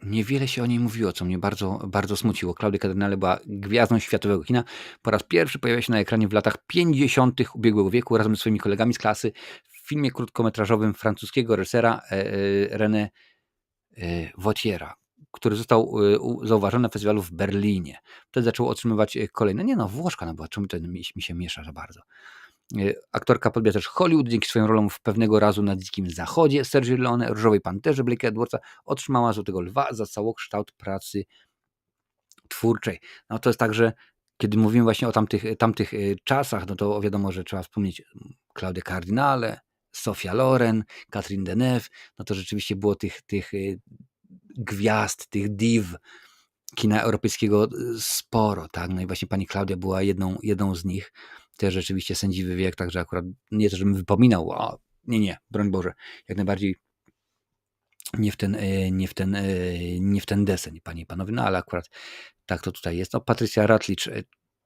niewiele się o niej mówiło, co mnie bardzo smuciło. Claudia Cardinale była gwiazdą światowego kina. Po raz pierwszy pojawiła się na ekranie w latach 50. ubiegłego wieku razem ze swoimi kolegami z klasy w filmie krótkometrażowym francuskiego reżysera René Wautiera, który został zauważony na festiwalu w Berlinie. Wtedy zaczął otrzymywać kolejne. Włoszka ona była, czemu to mi się miesza za bardzo. Aktorka podbija też Hollywood dzięki swoim rolom w Pewnego razu na Dzikim Zachodzie Sergio Leone, Różowej Panterze Blake'a Edwardsa, otrzymała Złotego Lwa za całokształt pracy twórczej. No to jest tak, że kiedy mówimy właśnie o tamtych czasach, no to wiadomo, że trzeba wspomnieć Claudię Cardinale, Sofia Loren, Catherine Deneuve, no to rzeczywiście było tych gwiazd, tych div kina europejskiego sporo, tak, no i właśnie pani Klaudia była jedną z nich, też rzeczywiście sędziwy wiek, także akurat nie to, żebym wypominał, nie, broń Boże, jak najbardziej nie w ten deseń, panie i panowie, no ale akurat tak to tutaj jest. No Patricia Routledge,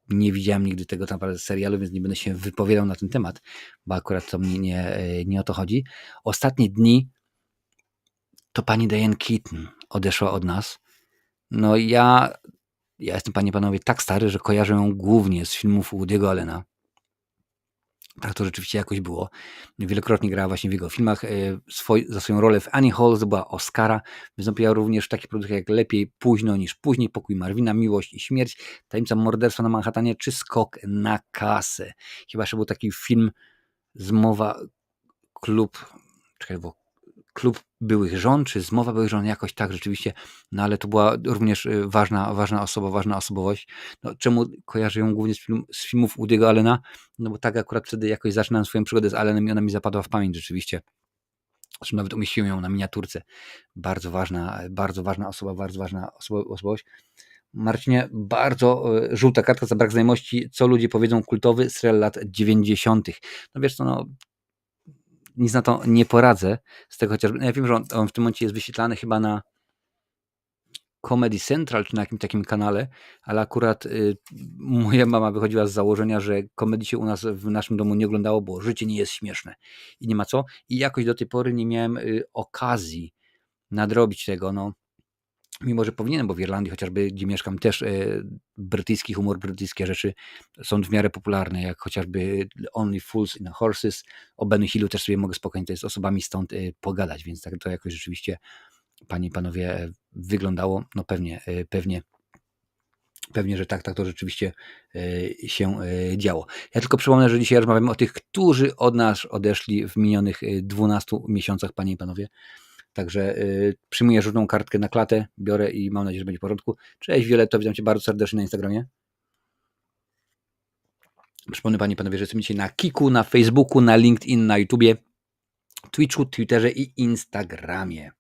nie widziałem nigdy tego naprawdę serialu, więc nie będę się wypowiadał na ten temat, bo akurat to mnie nie o to chodzi. Ostatnie dni to pani Diane Keaton odeszła od nas. No ja jestem, panie i panowie, tak stary, że kojarzę ją głównie z filmów Woody'ego Allena. Tak to rzeczywiście jakoś było. Wielokrotnie grała właśnie w jego filmach. Za swoją rolę w Annie Hall zdobyła Oscara. Wystąpiła również w takich produkcjach jak Lepiej późno niż później, Pokój Marvina, Miłość i śmierć, Tajemnica morderstwa na Manhattanie czy Skok na kasę. Chyba jeszcze był taki film Klub byłych żon, czy Zmowa byłych żon, jakoś tak rzeczywiście, no ale to była również ważna osoba, ważna osobowość. No, czemu kojarzę ją głównie z filmów Woody'ego Allena? No bo tak akurat wtedy jakoś zaczynałem swoją przygodę z Allenem i ona mi zapadła w pamięć rzeczywiście. Zresztą nawet umieściłem ją na miniaturce. Bardzo ważna osoba, bardzo ważna osobowość. Marcinie, bardzo żółta kartka za brak znajomości, co ludzie powiedzą, kultowy serial lat 90. No wiesz co, no nic na to nie poradzę, z tego chociażby, ja wiem, że on w tym momencie jest wyświetlany chyba na Comedy Central, czy na jakimś takim kanale, ale akurat moja mama wychodziła z założenia, że komedii się u nas w naszym domu nie oglądało, bo życie nie jest śmieszne i nie ma co. I jakoś do tej pory nie miałem okazji nadrobić tego, no. Mimo że powinienem, bo w Irlandii chociażby, gdzie mieszkam, też brytyjski humor, brytyjskie rzeczy są w miarę popularne, jak chociażby Only Fools and Horses. O Benny Hillu też sobie mogę spokojnie z osobami stąd pogadać, więc tak to jakoś rzeczywiście, panie i panowie, wyglądało. No pewnie, że tak to rzeczywiście się działo. Ja tylko przypomnę, że dzisiaj rozmawiamy o tych, którzy od nas odeszli w minionych 12 miesiącach, panie i panowie. Także przyjmuję żółtą kartkę na klatę, biorę i mam nadzieję, że będzie w porządku. Cześć Violetto, witam Cię bardzo serdecznie na Instagramie. Przypomnę panie i panowie, że jestem dzisiaj na Kiku, na Facebooku, na LinkedIn, na YouTubie, Twitchu, Twitterze i Instagramie.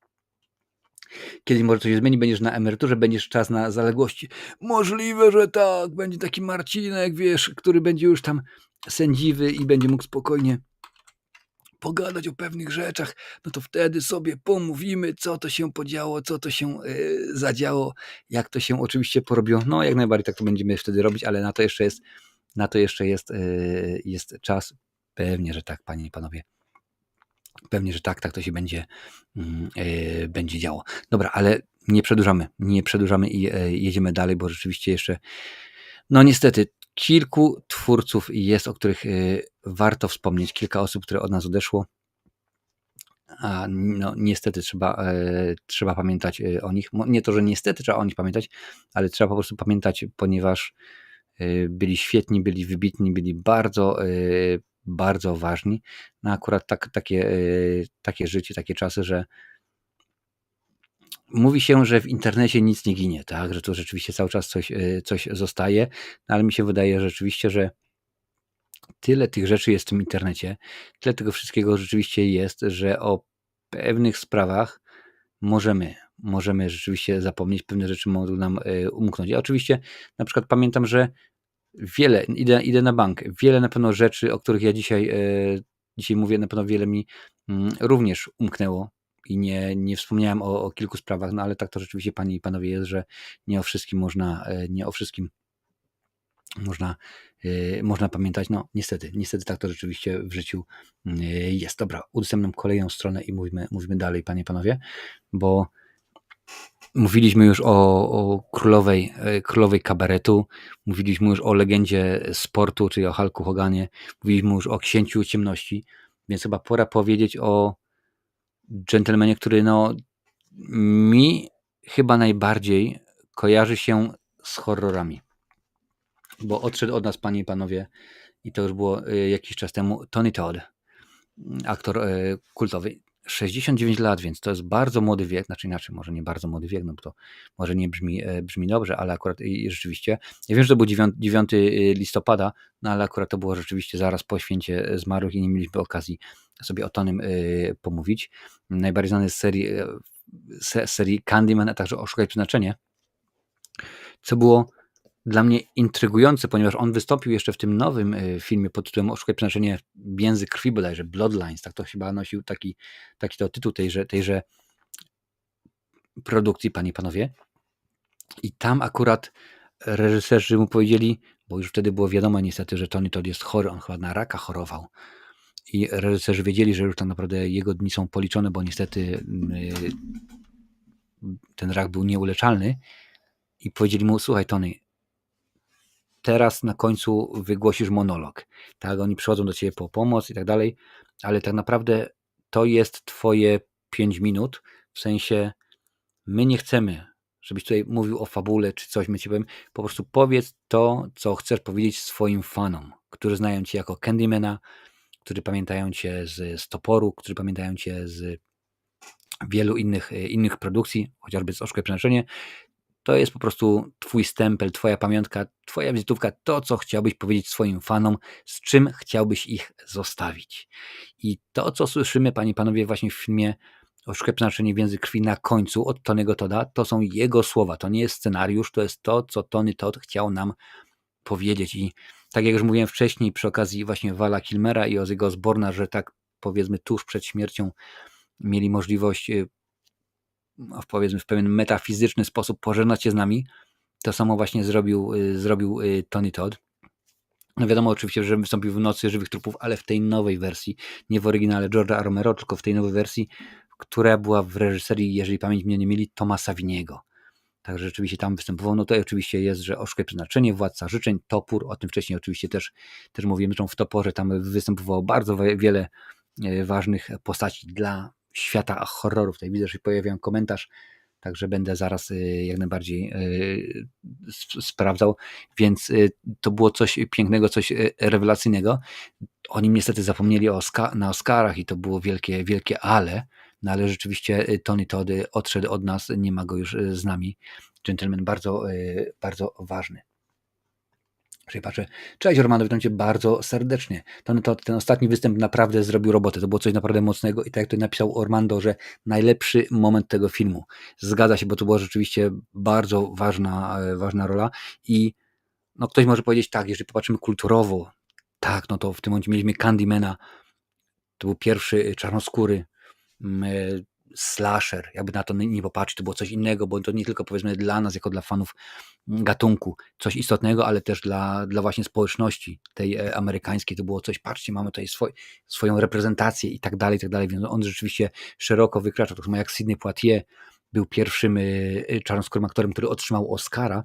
Kiedyś może coś się zmieni, będziesz na emeryturze, będziesz czas na zaległości. Możliwe, że tak, będzie taki Marcinek, wiesz, który będzie już tam sędziwy i będzie mógł spokojnie pogadać o pewnych rzeczach, no to wtedy sobie pomówimy, co to się podziało, co to się zadziało, jak to się oczywiście porobiło. No jak najbardziej tak to będziemy wtedy robić, ale na to jeszcze jest czas. Pewnie, że tak, panie i panowie. Pewnie, że tak to się będzie działo. Dobra, ale nie przedłużamy i jedziemy dalej, bo rzeczywiście jeszcze, no niestety, kilku twórców jest, o których warto wspomnieć, kilka osób, które od nas odeszło, a no niestety trzeba pamiętać o nich. Nie to, że niestety trzeba o nich pamiętać, ale trzeba po prostu pamiętać, ponieważ byli świetni, byli wybitni, byli bardzo, bardzo ważni. No akurat takie życie, takie czasy, że mówi się, że w internecie nic nie ginie, tak? Że to rzeczywiście cały czas coś zostaje, no ale mi się wydaje rzeczywiście, że tyle tych rzeczy jest w tym internecie, tyle tego wszystkiego rzeczywiście jest, że o pewnych sprawach możemy rzeczywiście zapomnieć, pewne rzeczy mogą nam umknąć. Ja oczywiście na przykład pamiętam, że idę na bank, wiele na pewno rzeczy, o których ja dzisiaj mówię, na pewno wiele mi również umknęło i nie wspomniałem o kilku sprawach, no ale tak to rzeczywiście, panie i panowie, jest, że nie o wszystkim można pamiętać. No niestety tak to rzeczywiście w życiu jest. Dobra, udostępniam kolejną stronę i mówimy dalej, panie i panowie, bo mówiliśmy już o królowej kabaretu, mówiliśmy już o legendzie sportu, czyli o Hulku Hoganie, mówiliśmy już o Księciu Ciemności, więc chyba pora powiedzieć o dżentelmenie, który no mi chyba najbardziej kojarzy się z horrorami, bo odszedł od nas, panie i panowie, i to już było jakiś czas temu, Tony Todd, aktor kultowy. 69 lat, więc to jest bardzo młody wiek, znaczy inaczej, może nie bardzo młody wiek, no bo to może nie brzmi dobrze, ale akurat i rzeczywiście, ja wiem, że to był 9 listopada, no ale akurat to było rzeczywiście zaraz po święcie zmarłych i nie mieliśmy okazji sobie o Tonym pomówić. Najbardziej znany z serii Candyman, a także Oszukaj Przeznaczenie, co było dla mnie intrygujące, ponieważ on wystąpił jeszcze w tym nowym filmie pod tytułem Oszukaj Przeznaczenie Więzy Krwi bodajże, Bloodlines, tak to chyba nosił taki to tytuł tejże produkcji, panie i panowie. I tam akurat reżyserzy mu powiedzieli, bo już wtedy było wiadomo niestety, że Tony Todd jest chory, on chyba na raka chorował. I reżyserzy wiedzieli, że już tak naprawdę jego dni są policzone, bo niestety ten rak był nieuleczalny i powiedzieli mu, słuchaj Tony, teraz na końcu wygłosisz monolog. Tak, oni przychodzą do ciebie po pomoc i tak dalej, ale tak naprawdę to jest twoje 5 minut, w sensie my nie chcemy, żebyś tutaj mówił o fabule czy coś, my ci powiem, po prostu powiedz to, co chcesz powiedzieć swoim fanom, którzy znają cię jako Candymana, którzy pamiętają cię z Toporu, którzy pamiętają cię z wielu innych produkcji, chociażby z Oszukaj Przeznaczenie. to jest po prostu twój stempel, twoja pamiątka, twoja wizytówka, to co chciałbyś powiedzieć swoim fanom, z czym chciałbyś ich zostawić. I to co słyszymy, panie i panowie, właśnie w filmie Oszukaj przeznaczenie w język krwi na końcu od Tony'ego Todda, to są jego słowa, to nie jest scenariusz, to jest to, co Tony Todd chciał nam powiedzieć. I tak jak już mówiłem wcześniej przy okazji właśnie Vala Kilmera i Ozzy'ego Osbourne'a, że tak powiedzmy tuż przed śmiercią mieli możliwość powiedzmy w pewien metafizyczny sposób pożegnać się z nami, to samo właśnie zrobił Tony Todd. No wiadomo oczywiście, że wystąpił w Nocy Żywych Trupów, ale w tej nowej wersji, nie w oryginale George'a Romero, tylko w tej nowej wersji, która była w reżyserii, jeżeli pamięć mnie nie myli, Thomasa Winiego. Także rzeczywiście tam występował. No to oczywiście jest, że Oszukaj przeznaczenie, Władca życzeń, Topór, o tym wcześniej oczywiście też mówiłem, zresztą w Toporze tam występowało bardzo wiele ważnych postaci dla świata horrorów. Tutaj widzę, że pojawiam komentarz, także będę zaraz jak najbardziej sprawdzał, więc to było coś pięknego, coś rewelacyjnego. Oni niestety zapomnieli na Oscarach i to było wielkie ale, no ale rzeczywiście Tony Todd odszedł od nas, nie ma go już z nami. Gentleman bardzo ważny. Patrzę. Cześć Ormando, witam Cię bardzo serdecznie. Ten ostatni występ naprawdę zrobił robotę. To było coś naprawdę mocnego i tak jak to napisał Ormando, że najlepszy moment tego filmu. Zgadza się, bo to była rzeczywiście bardzo ważna rola i no ktoś może powiedzieć tak, jeżeli popatrzymy kulturowo, tak, no to w tym momencie mieliśmy Candymana, to był pierwszy czarnoskóry slasher, jakby na to nie popatrzeć, to było coś innego, bo to nie tylko powiedzmy dla nas, jako dla fanów gatunku, coś istotnego, ale też dla właśnie społeczności tej amerykańskiej, to było coś, patrzcie, mamy tutaj swoją reprezentację i tak dalej, więc on rzeczywiście szeroko wykraczał, tak samo jak Sidney Poitier był pierwszym czarnoskórym aktorem, który otrzymał Oscara.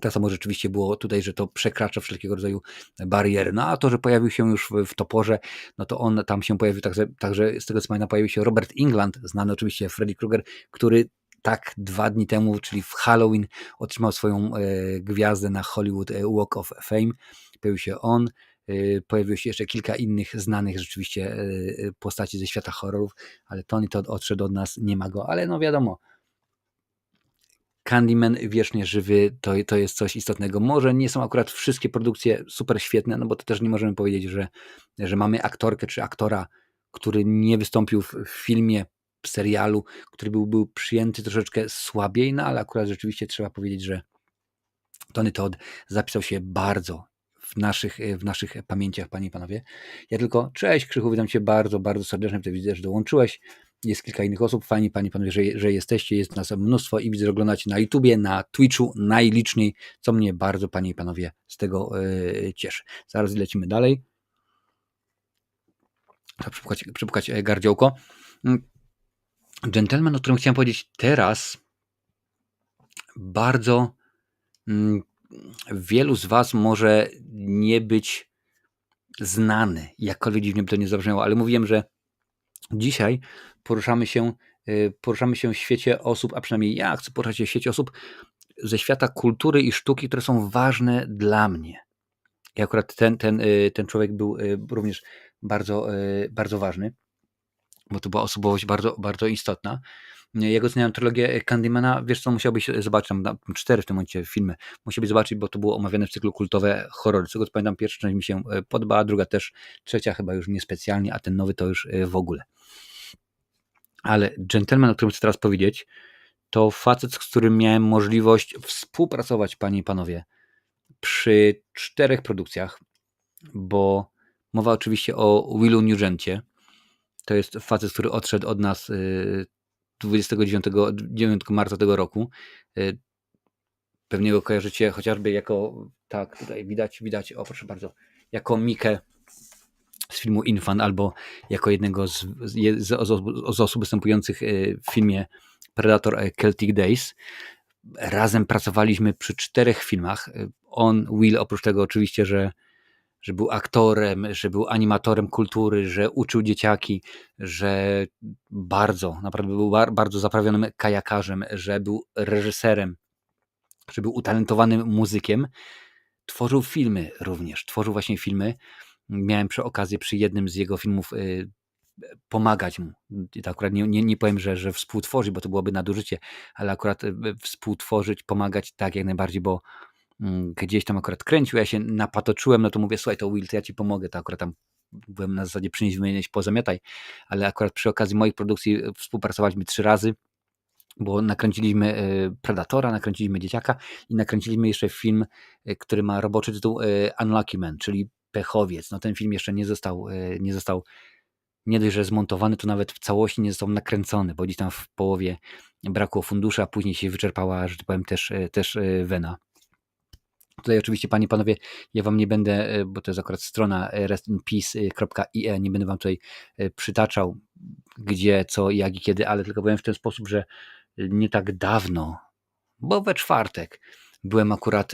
Tak samo rzeczywiście było tutaj, że to przekracza wszelkiego rodzaju bariery. No a to, że pojawił się już w Toporze, no to on tam się pojawił, także z tego co pamiętam pojawił się Robert Englund, znany oczywiście Freddy Krueger, który tak 2 dni temu, czyli w Halloween, otrzymał swoją gwiazdę na Hollywood Walk of Fame. Pojawił się on, pojawiło się jeszcze kilka innych znanych rzeczywiście postaci ze świata horrorów, ale Tony Todd odszedł od nas, nie ma go, ale no wiadomo, Candyman wiecznie żywy, to jest coś istotnego. Może nie są akurat wszystkie produkcje super świetne, no bo to też nie możemy powiedzieć, że mamy aktorkę czy aktora, który nie wystąpił w filmie, w serialu, który był przyjęty troszeczkę słabiej, no ale akurat rzeczywiście trzeba powiedzieć, że Tony Todd zapisał się bardzo w naszych pamięciach, panie i panowie. Ja tylko, cześć Krzychu, witam Cię bardzo serdecznie, tutaj widzę, że dołączyłeś. Jest kilka innych osób, fajnie panie i panowie, że jesteście, jest nas mnóstwo i widzę, że oglądacie na YouTubie, na Twitchu najliczniej, co mnie bardzo, panie i panowie, z tego cieszy. Zaraz lecimy dalej. Trzeba przypukać gardziołko. Gentleman, o którym chciałem powiedzieć teraz, bardzo wielu z Was może nie być znany, jakkolwiek dziwnie by to nie zabrzmiało, ale mówiłem, że dzisiaj poruszamy się w świecie osób, a przynajmniej ja chcę poruszać się w świecie osób ze świata kultury i sztuki, które są ważne dla mnie. I akurat ten człowiek był również bardzo ważny, bo to była osobowość bardzo istotna. Jak oceniałem trylogię Candymana, wiesz co, musiałbyś zobaczyć, tam 4 w tym momencie filmy, musiałbyś zobaczyć, bo to było omawiane w cyklu kultowe horrory. Z tego co pamiętam, pierwsza część mi się podobała, druga też, trzecia chyba już niespecjalnie, a ten nowy to już w ogóle. Ale Gentleman, o którym chcę teraz powiedzieć, to facet, z którym miałem możliwość współpracować, panie i panowie, przy 4 produkcjach, bo mowa oczywiście o Willu Nugentie. To jest facet, który odszedł od nas 29 marca tego roku. Pewnie go kojarzycie chociażby jako, tak, tutaj widać, o proszę bardzo, jako Mikę z filmu Infant, albo jako jednego z osób występujących w filmie Predator Celtic Days. Razem pracowaliśmy przy 4 filmach. Will, oprócz tego oczywiście, że był aktorem, że był animatorem kultury, że uczył dzieciaki, że naprawdę był bardzo zaprawionym kajakarzem, że był reżyserem, że był utalentowanym muzykiem. Tworzył filmy również, tworzył właśnie filmy. Miałem przy okazji przy jednym z jego filmów pomagać mu. I to akurat nie powiem, że współtworzyć, bo to byłoby nadużycie, ale akurat współtworzyć, pomagać tak jak najbardziej, bo gdzieś tam akurat kręcił, ja się napatoczyłem, no to mówię, słuchaj, to Will, to ja ci pomogę, to akurat tam byłem na zasadzie przynieść, wymienić, pozamiataj, ale akurat przy okazji moich produkcji współpracowaliśmy 3 razy, bo nakręciliśmy Predatora, nakręciliśmy Dzieciaka i nakręciliśmy jeszcze film, który ma roboczy tytuł Unlucky Man, czyli Pechowiec. No ten film jeszcze nie został nie dość, że zmontowany, to nawet w całości nie został nakręcony, bo gdzieś tam w połowie brakło funduszy, a później się wyczerpała, że tak powiem, też wena. Tutaj oczywiście, panie i panowie, ja wam nie będę, bo to jest akurat strona restinpeace.ie, nie będę wam tutaj przytaczał gdzie, co, jak i kiedy, ale tylko powiem w ten sposób, że nie tak dawno, bo we czwartek byłem akurat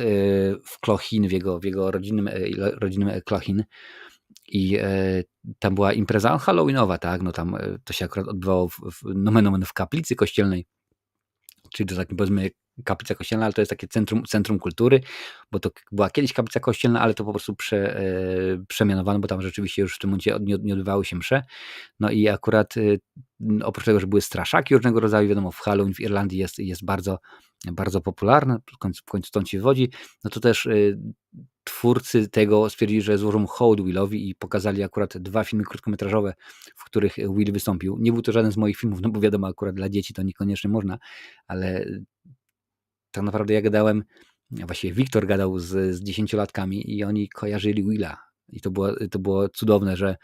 w Chlochin, w jego rodzinnym Chlochin i tam była impreza halloweenowa, tak, no tam to się akurat odbywało nomen omen w kaplicy kościelnej, czyli to taki, powiedzmy, kaplica kościelna, ale to jest takie centrum kultury, bo to była kiedyś kaplica kościelna, ale to po prostu przemianowano, bo tam rzeczywiście już w tym momencie nie odbywały się msze. No i akurat oprócz tego, że były straszaki różnego rodzaju, wiadomo, w Halloween w Irlandii jest bardzo, bardzo popularne, w końcu stąd się wywodzi, no to też twórcy tego stwierdzili, że złożą hołd Willowi i pokazali akurat 2 filmy krótkometrażowe, w których Will wystąpił. Nie był to żaden z moich filmów, no bo wiadomo, akurat dla dzieci to niekoniecznie można, ale tak naprawdę ja gadałem, właściwie Wiktor gadał z 10-latkami i oni kojarzyli Willa. I to było cudowne, że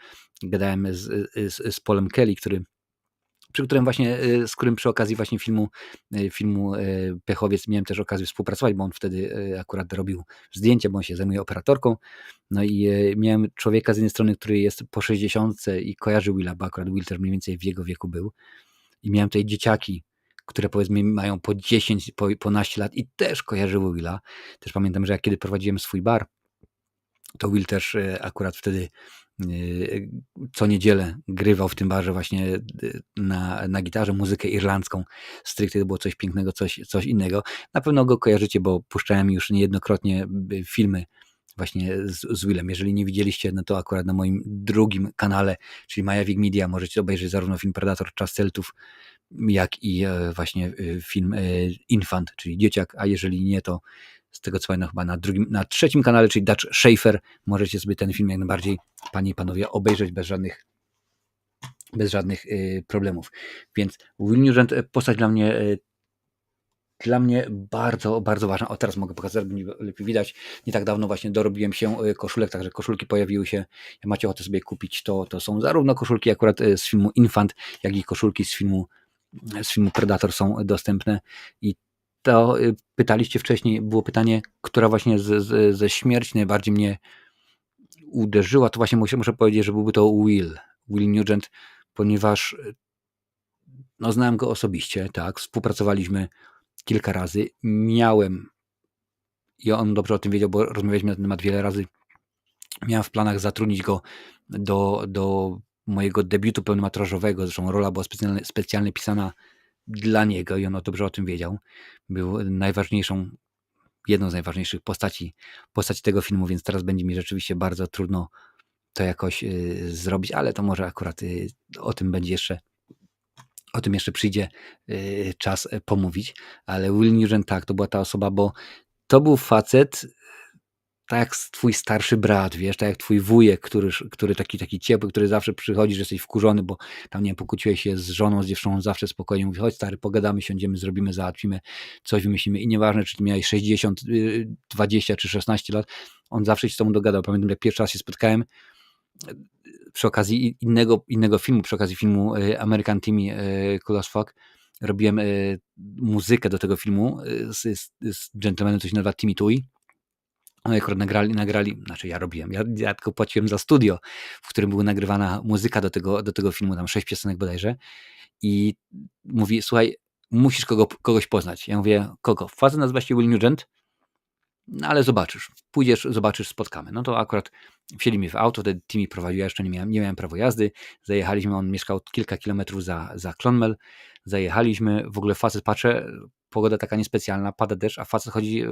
gadałem z Paulem Kelly, z którym przy okazji właśnie filmu Pechowiec miałem też okazję współpracować, bo on wtedy akurat robił zdjęcia, bo on się zajmuje operatorką. No i miałem człowieka z jednej strony, który jest po 60 i kojarzy Willa, bo akurat Will też mniej więcej w jego wieku był. I miałem tutaj dzieciaki, które powiedzmy mają po 10, po naście lat i też kojarzyły Willa. Też pamiętam, że jak kiedy prowadziłem swój bar, to Will też akurat wtedy co niedzielę grywał w tym barze właśnie na gitarze muzykę irlandzką. Stricte to było coś pięknego, coś innego. Na pewno go kojarzycie, bo puszczałem już niejednokrotnie filmy właśnie z Willem. Jeżeli nie widzieliście, no to akurat na moim drugim kanale, czyli Majawik Media, możecie obejrzeć zarówno film Predator, Czas Celtów, jak i właśnie film Infant, czyli Dzieciak, a jeżeli nie, to z tego co pamiętam chyba na trzecim kanale, czyli Dutch Schaefer, możecie sobie ten film jak najbardziej, panie i panowie, obejrzeć bez żadnych problemów. Więc Will Nugent, postać dla mnie bardzo, bardzo ważna. O, teraz mogę pokazać, żeby lepiej widać. Nie tak dawno właśnie dorobiłem się koszulek, także koszulki pojawiły się. Jak macie ochotę sobie kupić, to są zarówno koszulki akurat z filmu Infant, jak i koszulki z filmu Predator są dostępne. I to pytaliście wcześniej, było pytanie, która właśnie ze śmierci najbardziej mnie uderzyła, to właśnie muszę powiedzieć, że byłby to Will Nugent, ponieważ no, znałem go osobiście, tak, współpracowaliśmy kilka razy, i on dobrze o tym wiedział, bo rozmawialiśmy na ten temat wiele razy, miałem w planach zatrudnić go do mojego debiutu pełnometrażowego, zresztą rola była specjalnie pisana dla niego i on dobrze o tym wiedział. Był jedną z najważniejszych postaci tego filmu, więc teraz będzie mi rzeczywiście bardzo trudno to jakoś zrobić, ale to może akurat o tym jeszcze przyjdzie czas pomówić, ale Will Nugent tak, to była ta osoba, bo to był facet, tak jak twój starszy brat, wiesz, tak jak twój wujek, który taki ciepły, który zawsze przychodzi, że jesteś wkurzony, bo tam, nie wiem, pokłóciłeś się z żoną, z dziewczyną, zawsze spokojnie mówi, chodź stary, pogadamy, siądziemy, zrobimy, załatwimy, coś wymyślimy i nieważne, czy ty miałeś 60, 20 czy 16 lat, on zawsze się z tobą dogadał. Pamiętam, jak pierwszy raz się spotkałem przy okazji innego filmu, przy okazji filmu American Timmy Cool as Fuck, robiłem muzykę do tego filmu z gentlemanem, co się nazywa Timmy Tui. Oni akurat nagrali, znaczy ja robiłem, ja tylko płaciłem za studio, w którym była nagrywana muzyka do tego filmu, tam 6 piosenek bodajże i mówi, słuchaj, musisz kogoś poznać. Ja mówię, kogo? Facet nazywa się Will Nugent, no ale zobaczysz, pójdziesz, zobaczysz, spotkamy. No to akurat wsiedli mi w auto, wtedy Timmy prowadził, ja jeszcze nie miałem prawa jazdy, zajechaliśmy, on mieszkał kilka kilometrów za Clonmel, zajechaliśmy, w ogóle facet, patrzę, pogoda taka niespecjalna, pada deszcz, a facet chodzi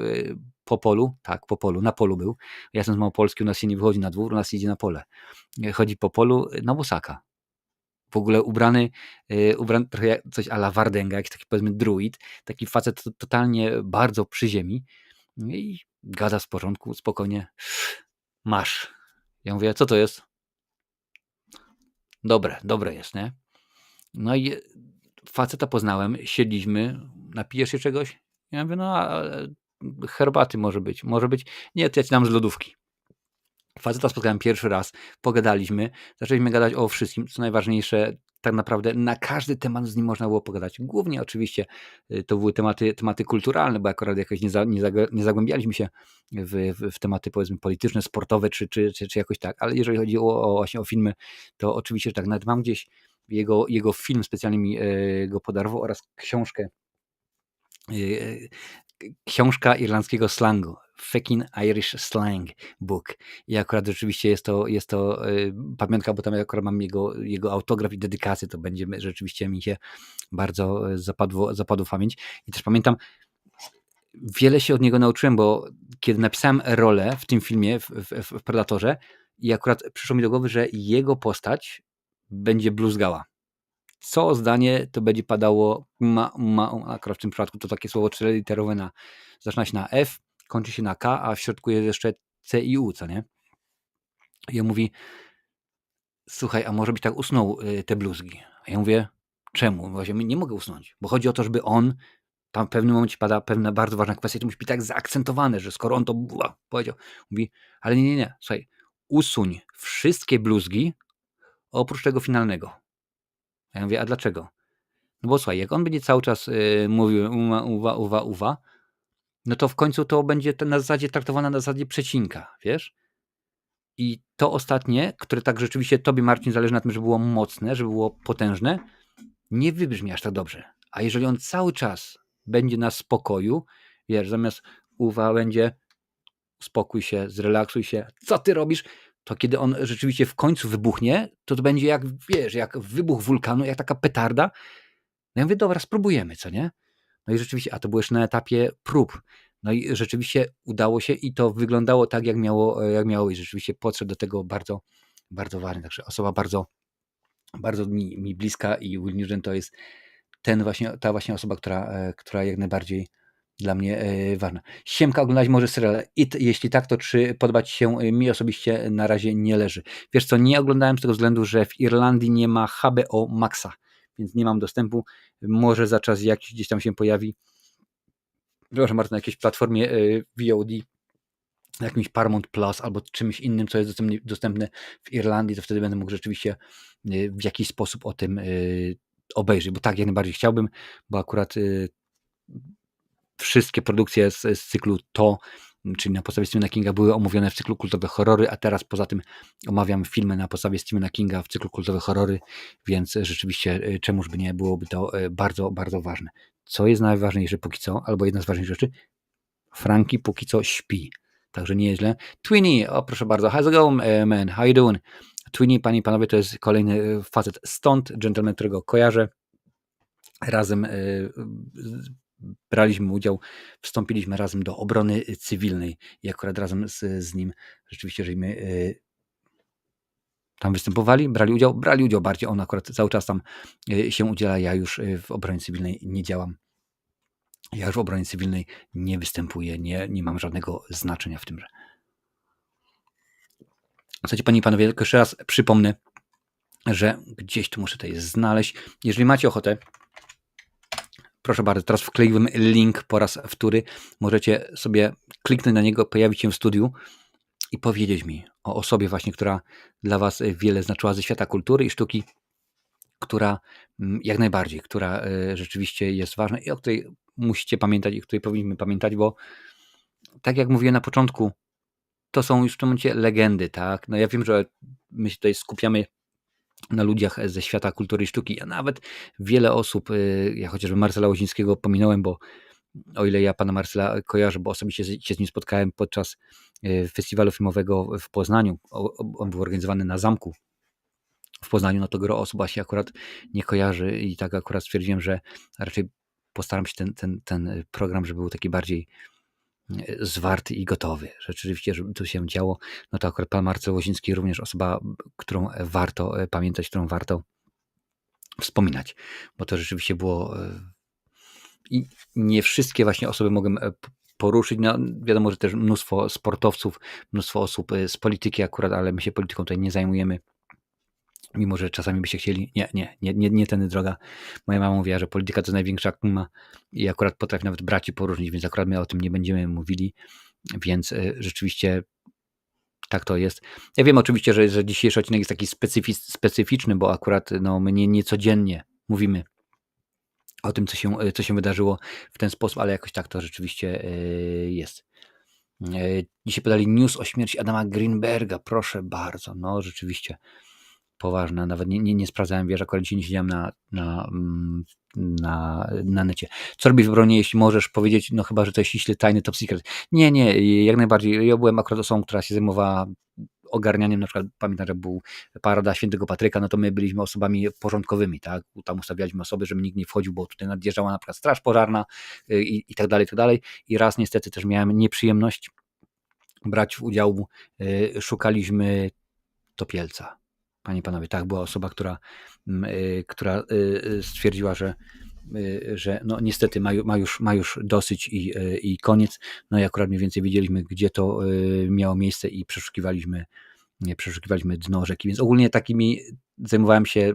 po polu, tak, po polu, na polu był, ja jestem z Małopolski, u nas się nie wychodzi na dwór, u nas idzie na pole, chodzi po polu na bosaka. w ogóle ubrany trochę jak coś à la Wardenga, jakiś taki powiedzmy druid, taki facet totalnie bardzo przy ziemi i gada w porządku, spokojnie, masz. Ja mówię, co to jest? Dobre jest, nie? No i faceta poznałem, siedliśmy, napijesz się czegoś? Ja mówię, herbaty może być. Nie, to ja ci dam z lodówki. Faceta spotkałem pierwszy raz, pogadaliśmy, zaczęliśmy gadać o wszystkim, co najważniejsze, tak naprawdę na każdy temat z nim można było pogadać. Głównie oczywiście to były tematy kulturalne, bo akurat jakoś nie zagłębialiśmy się w tematy powiedzmy polityczne, sportowe, czy jakoś tak, ale jeżeli chodzi właśnie o filmy, to oczywiście, że tak, nawet mam gdzieś jego film specjalnie mi go podarował oraz książka irlandzkiego slangu, Fucking Irish Slang Book. I akurat rzeczywiście jest to pamiątka, bo tam akurat mam jego autograf i dedykację, to będzie rzeczywiście mi się bardzo zapadło w pamięć. I też pamiętam, wiele się od niego nauczyłem, bo kiedy napisałem rolę w tym filmie, w Predatorze, i akurat przyszło mi do głowy, że jego postać będzie bluzgała. Co zdanie to będzie padało akurat w tym przypadku to takie słowo 4-literowe zaczyna się na F, kończy się na K, a w środku jest jeszcze C i U, co nie? I on mówi, słuchaj, a może byś tak usunął te bluzgi? A ja mówię, czemu? Właśnie nie mogę usunąć, bo chodzi o to, żeby on, tam w pewnym momencie pada pewna bardzo ważna kwestia, to musi być tak zaakcentowane, że skoro on to powiedział, mówi, ale nie, słuchaj, usuń wszystkie bluzgi oprócz tego finalnego. A ja mówię, a dlaczego? No bo słuchaj, jak on będzie cały czas mówił uwa, no to w końcu to będzie na zasadzie traktowana na zasadzie przecinka, wiesz? I to ostatnie, które tak rzeczywiście tobie, Marcin, zależy na tym, żeby było mocne, żeby było potężne, nie wybrzmi aż tak dobrze. A jeżeli on cały czas będzie na spokoju, wiesz, zamiast uwa będzie uspokój się, zrelaksuj się, co ty robisz, to kiedy on rzeczywiście w końcu wybuchnie, to będzie jak, wiesz, jak wybuch wulkanu, jak taka petarda. No ja mówię, dobra, spróbujemy, co nie? No i rzeczywiście, a to było jeszcze na etapie prób. No i rzeczywiście udało się i to wyglądało tak, jak miało i rzeczywiście podszedł do tego bardzo, bardzo ważny. Także osoba bardzo, bardzo mi bliska i Will Nugent to jest ta właśnie osoba, która jak najbardziej dla mnie ważna. Siemka, oglądać może serial It? Jeśli tak, to czy podobać się mi osobiście na razie nie leży. Wiesz co, nie oglądałem z tego względu, że w Irlandii nie ma HBO Maxa, więc nie mam dostępu. Może za czas jakiś gdzieś tam się pojawi. Przepraszam bardzo, na jakiejś platformie VOD, na jakimś Paramount Plus albo czymś innym, co jest dostępne w Irlandii, to wtedy będę mógł rzeczywiście w jakiś sposób o tym obejrzeć, bo tak, jak najbardziej chciałbym, bo akurat wszystkie produkcje z cyklu czyli na podstawie Stephena Kinga, były omówione w cyklu kultowe horrory, a teraz poza tym omawiam filmy na podstawie Stephena Kinga w cyklu kultowe horrory, więc rzeczywiście czemuż by nie, byłoby to bardzo, bardzo ważne. Co jest najważniejsze póki co, albo jedna z ważniejszych rzeczy, Frankie póki co śpi, także nie jest źle. Twinnie, o proszę bardzo, how's it going, man, how you doing? Twinnie, panie i panowie, to jest kolejny facet stąd, gentleman, którego kojarzę. Razem braliśmy udział, wstąpiliśmy razem do obrony cywilnej i akurat razem z nim rzeczywiście, żeśmy tam występowali, brali udział bardziej, on akurat cały czas tam się udziela, ja już w obronie cywilnej nie działam. Ja już w obronie cywilnej nie występuję, nie mam żadnego znaczenia w tymże. Słuchajcie, panie i panowie, tylko jeszcze raz przypomnę, że gdzieś tu muszę tutaj znaleźć. Jeżeli macie ochotę, proszę bardzo, teraz wkleiłem link po raz wtóry. Możecie sobie kliknąć na niego, pojawić się w studiu i powiedzieć mi o osobie właśnie, która dla was wiele znaczyła ze świata kultury i sztuki, która jak najbardziej, która rzeczywiście jest ważna i o której musicie pamiętać i o której powinniśmy pamiętać, bo tak jak mówiłem na początku, to są już w tym momencie legendy, tak? No ja wiem, że my się tutaj skupiamy na ludziach ze świata kultury i sztuki, a nawet wiele osób, ja chociażby Marcela Łozińskiego pominąłem, bo o ile ja pana Marcela kojarzę, bo osobiście się z nim spotkałem podczas festiwalu filmowego w Poznaniu, on był organizowany na zamku w Poznaniu, no to gro osób się akurat nie kojarzy i tak akurat stwierdziłem, że raczej postaram się ten program, żeby był taki bardziej zwarty i gotowy. Rzeczywiście, żeby to się działo, no to akurat pan Marcel Łoziński również osoba, którą warto pamiętać, którą warto wspominać, bo to rzeczywiście było i nie wszystkie właśnie osoby mogłem poruszyć. No, wiadomo, że też mnóstwo sportowców, mnóstwo osób z polityki akurat, ale my się polityką tutaj nie zajmujemy, mimo że czasami byście chcieli. Nie tędy droga. Moja mama mówiła, że polityka to jest największa kuma i akurat potrafi nawet braci poróżnić, więc akurat my o tym nie będziemy mówili, więc rzeczywiście tak to jest. Ja wiem oczywiście, że dzisiejszy odcinek jest taki specyficzny, bo akurat my nie codziennie mówimy o tym, co się wydarzyło w ten sposób, ale jakoś tak to rzeczywiście jest. Dzisiaj podali news o śmierci Adama Greenberga, proszę bardzo, no rzeczywiście poważne, nawet nie sprawdzałem, wiesz, akurat dzisiaj nie siedziałem na necie. Co robisz w obronie, jeśli możesz powiedzieć, no chyba, że to jest ściśle tajny top secret. Nie, jak najbardziej. Ja byłem akurat osobą, która się zajmowała ogarnianiem, na przykład pamiętam, że był parada Świętego Patryka, no to my byliśmy osobami porządkowymi, tak? Tam ustawialiśmy osoby, żeby nikt nie wchodził, bo tutaj nadjeżdżała na przykład straż pożarna i tak dalej, i tak dalej. I raz niestety też miałem nieprzyjemność brać w udziału, szukaliśmy topielca. Panie i panowie, tak, była osoba, która stwierdziła, że no niestety ma już dosyć i koniec. No i akurat mniej więcej wiedzieliśmy, gdzie to miało miejsce i przeszukiwaliśmy dno rzeki, więc ogólnie zajmowałem się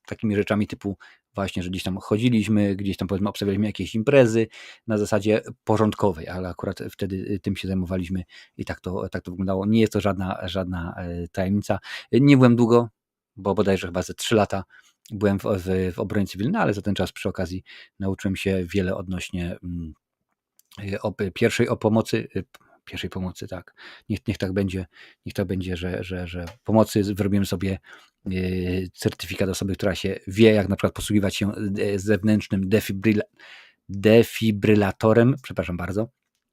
takimi rzeczami typu właśnie, że gdzieś tam chodziliśmy, gdzieś tam powiedzmy obstawialiśmy jakieś imprezy na zasadzie porządkowej, ale akurat wtedy tym się zajmowaliśmy i tak to wyglądało. Nie jest to żadna tajemnica. Nie byłem długo, bo bodajże chyba ze 3 lata byłem w obronie cywilnej, ale za ten czas przy okazji nauczyłem się wiele odnośnie pierwszej pomocy, tak. Niech tak będzie, że pomocy. Wyrobiłem sobie certyfikat osoby, która się wie, jak na przykład posługiwać się zewnętrznym defibrylatorem. Przepraszam bardzo.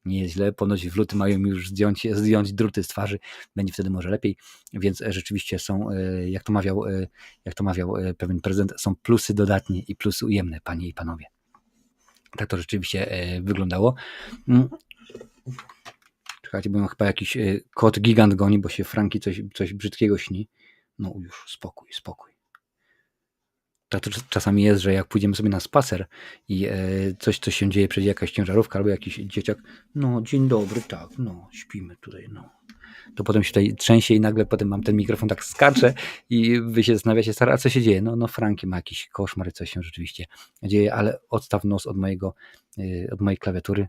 Nie jest źle, ponoć w lutym mają już zdjąć druty z twarzy, będzie wtedy może lepiej, więc rzeczywiście są, jak to mawiał pewien prezydent, są plusy dodatnie i plusy ujemne, panie i panowie. Tak to rzeczywiście wyglądało. Czekajcie, bo chyba jakiś kot gigant goni, bo się Franki coś brzydkiego śni. No już, spokój. Tak to czasami jest, że jak pójdziemy sobie na spacer i coś się dzieje, przejdzie jakaś ciężarówka albo jakiś dzieciak, no dzień dobry, tak, no śpimy tutaj, no. To potem się tutaj trzęsie i nagle potem mam ten mikrofon, tak skacze i wy się zastanawiacie, stara, a co się dzieje? No Franki ma jakiś koszmar, coś się rzeczywiście dzieje, ale odstaw nos od mojej klawiatury.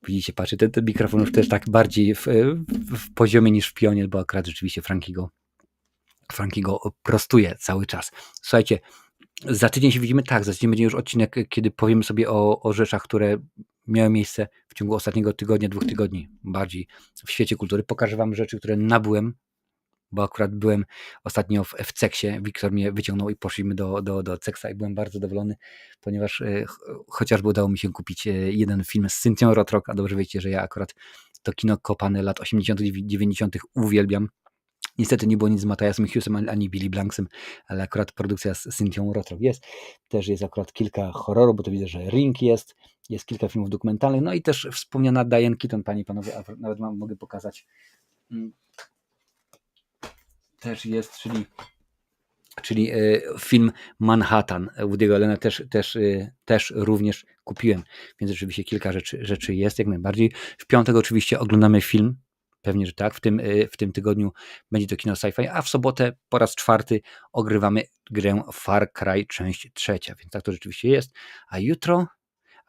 Widzicie, patrzcie, ten mikrofon już też tak bardziej w poziomie niż w pionie, bo akurat rzeczywiście Franki go prostuje cały czas. Słuchajcie, za tydzień się widzimy, tak, za tydzień będzie już odcinek, kiedy powiemy sobie o rzeczach, które miały miejsce w ciągu ostatniego tygodnia, 2 tygodni, bardziej w świecie kultury. Pokażę wam rzeczy, które nabyłem, bo akurat byłem ostatnio w Ceksie, Wiktor mnie wyciągnął i poszliśmy do Ceksa i byłem bardzo zadowolony, ponieważ chociażby udało mi się kupić jeden film z Cynthią Rothrock, a dobrze wiecie, że ja akurat to kino kopane lat 80., 90. uwielbiam. Niestety nie było nic z Matthiasem Hughesem ani Billy Blanksem, ale akurat produkcja z Cynthią Rothrock jest. Też jest akurat kilka horrorów, bo to widzę, że Ring jest kilka filmów dokumentalnych, no i też wspomniana Diane Keaton, panie i panowie, a nawet wam mogę pokazać. Też jest, czyli film Manhattan Woody'ego Allena też również kupiłem, więc rzeczywiście kilka rzeczy jest jak najbardziej. W piątek oczywiście oglądamy film, pewnie, że tak, w tym tygodniu będzie to kino sci-fi, a w sobotę po raz 4 ogrywamy grę Far Cry część 3, więc tak to rzeczywiście jest. A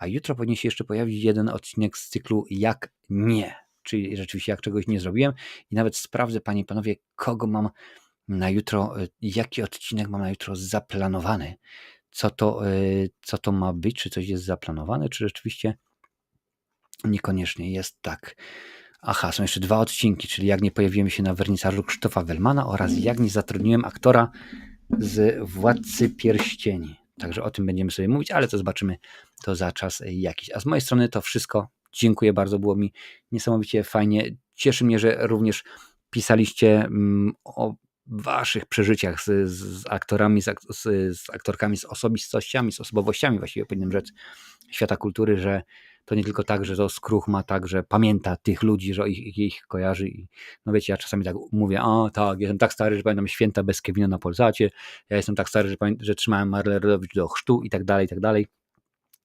jutro powinien się jeszcze pojawić jeden odcinek z cyklu Jak nie, czyli rzeczywiście jak czegoś nie zrobiłem i nawet sprawdzę, panie i panowie, kogo mam na jutro, jaki odcinek mam na jutro zaplanowany, co to ma być, czy coś jest zaplanowane, czy rzeczywiście niekoniecznie jest tak. Aha, są jeszcze 2 odcinki, czyli jak nie pojawiłem się na wernisażu Krzysztofa Wellmana oraz jak nie zatrudniłem aktora z Władcy Pierścieni. Także o tym będziemy sobie mówić, ale to zobaczymy to za czas jakiś. A z mojej strony to wszystko. Dziękuję bardzo, było mi niesamowicie fajnie. Cieszy mnie, że również pisaliście o waszych przeżyciach z aktorami, z aktorkami, z osobistościami, z osobowościami, właściwie powinienem rzec, świata kultury, że to nie tylko tak, że to Skruch ma tak, że pamięta tych ludzi, że ich kojarzy i no wiecie, ja czasami tak mówię, o tak, jestem tak stary, że pamiętam święta bez Kevina na Polsacie, ja jestem tak stary, że trzymałem Marlę Rodowicz do chrztu i tak dalej,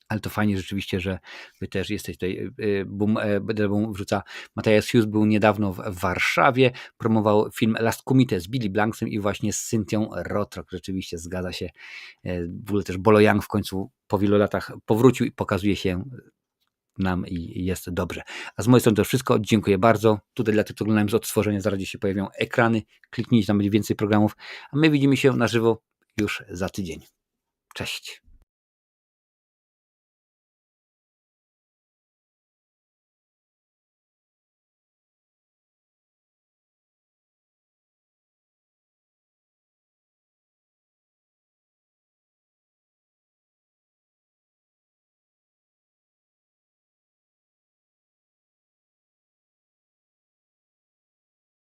ale to fajnie rzeczywiście, że wy też jesteś tutaj. Boom wrzuca. Matthias Hughes był niedawno w Warszawie, promował film Last Comité z Billy Blanksem i właśnie z Cynthią Rothrock. Rzeczywiście zgadza się. W ogóle też Bolo Young w końcu po wielu latach powrócił i pokazuje się nam i jest dobrze. A z mojej strony to wszystko. Dziękuję bardzo. Tutaj dla tych, co oglądają z odtworzenia, zaraz się pojawią ekrany. Kliknijcie, tam będzie więcej programów. A my widzimy się na żywo już za tydzień. Cześć.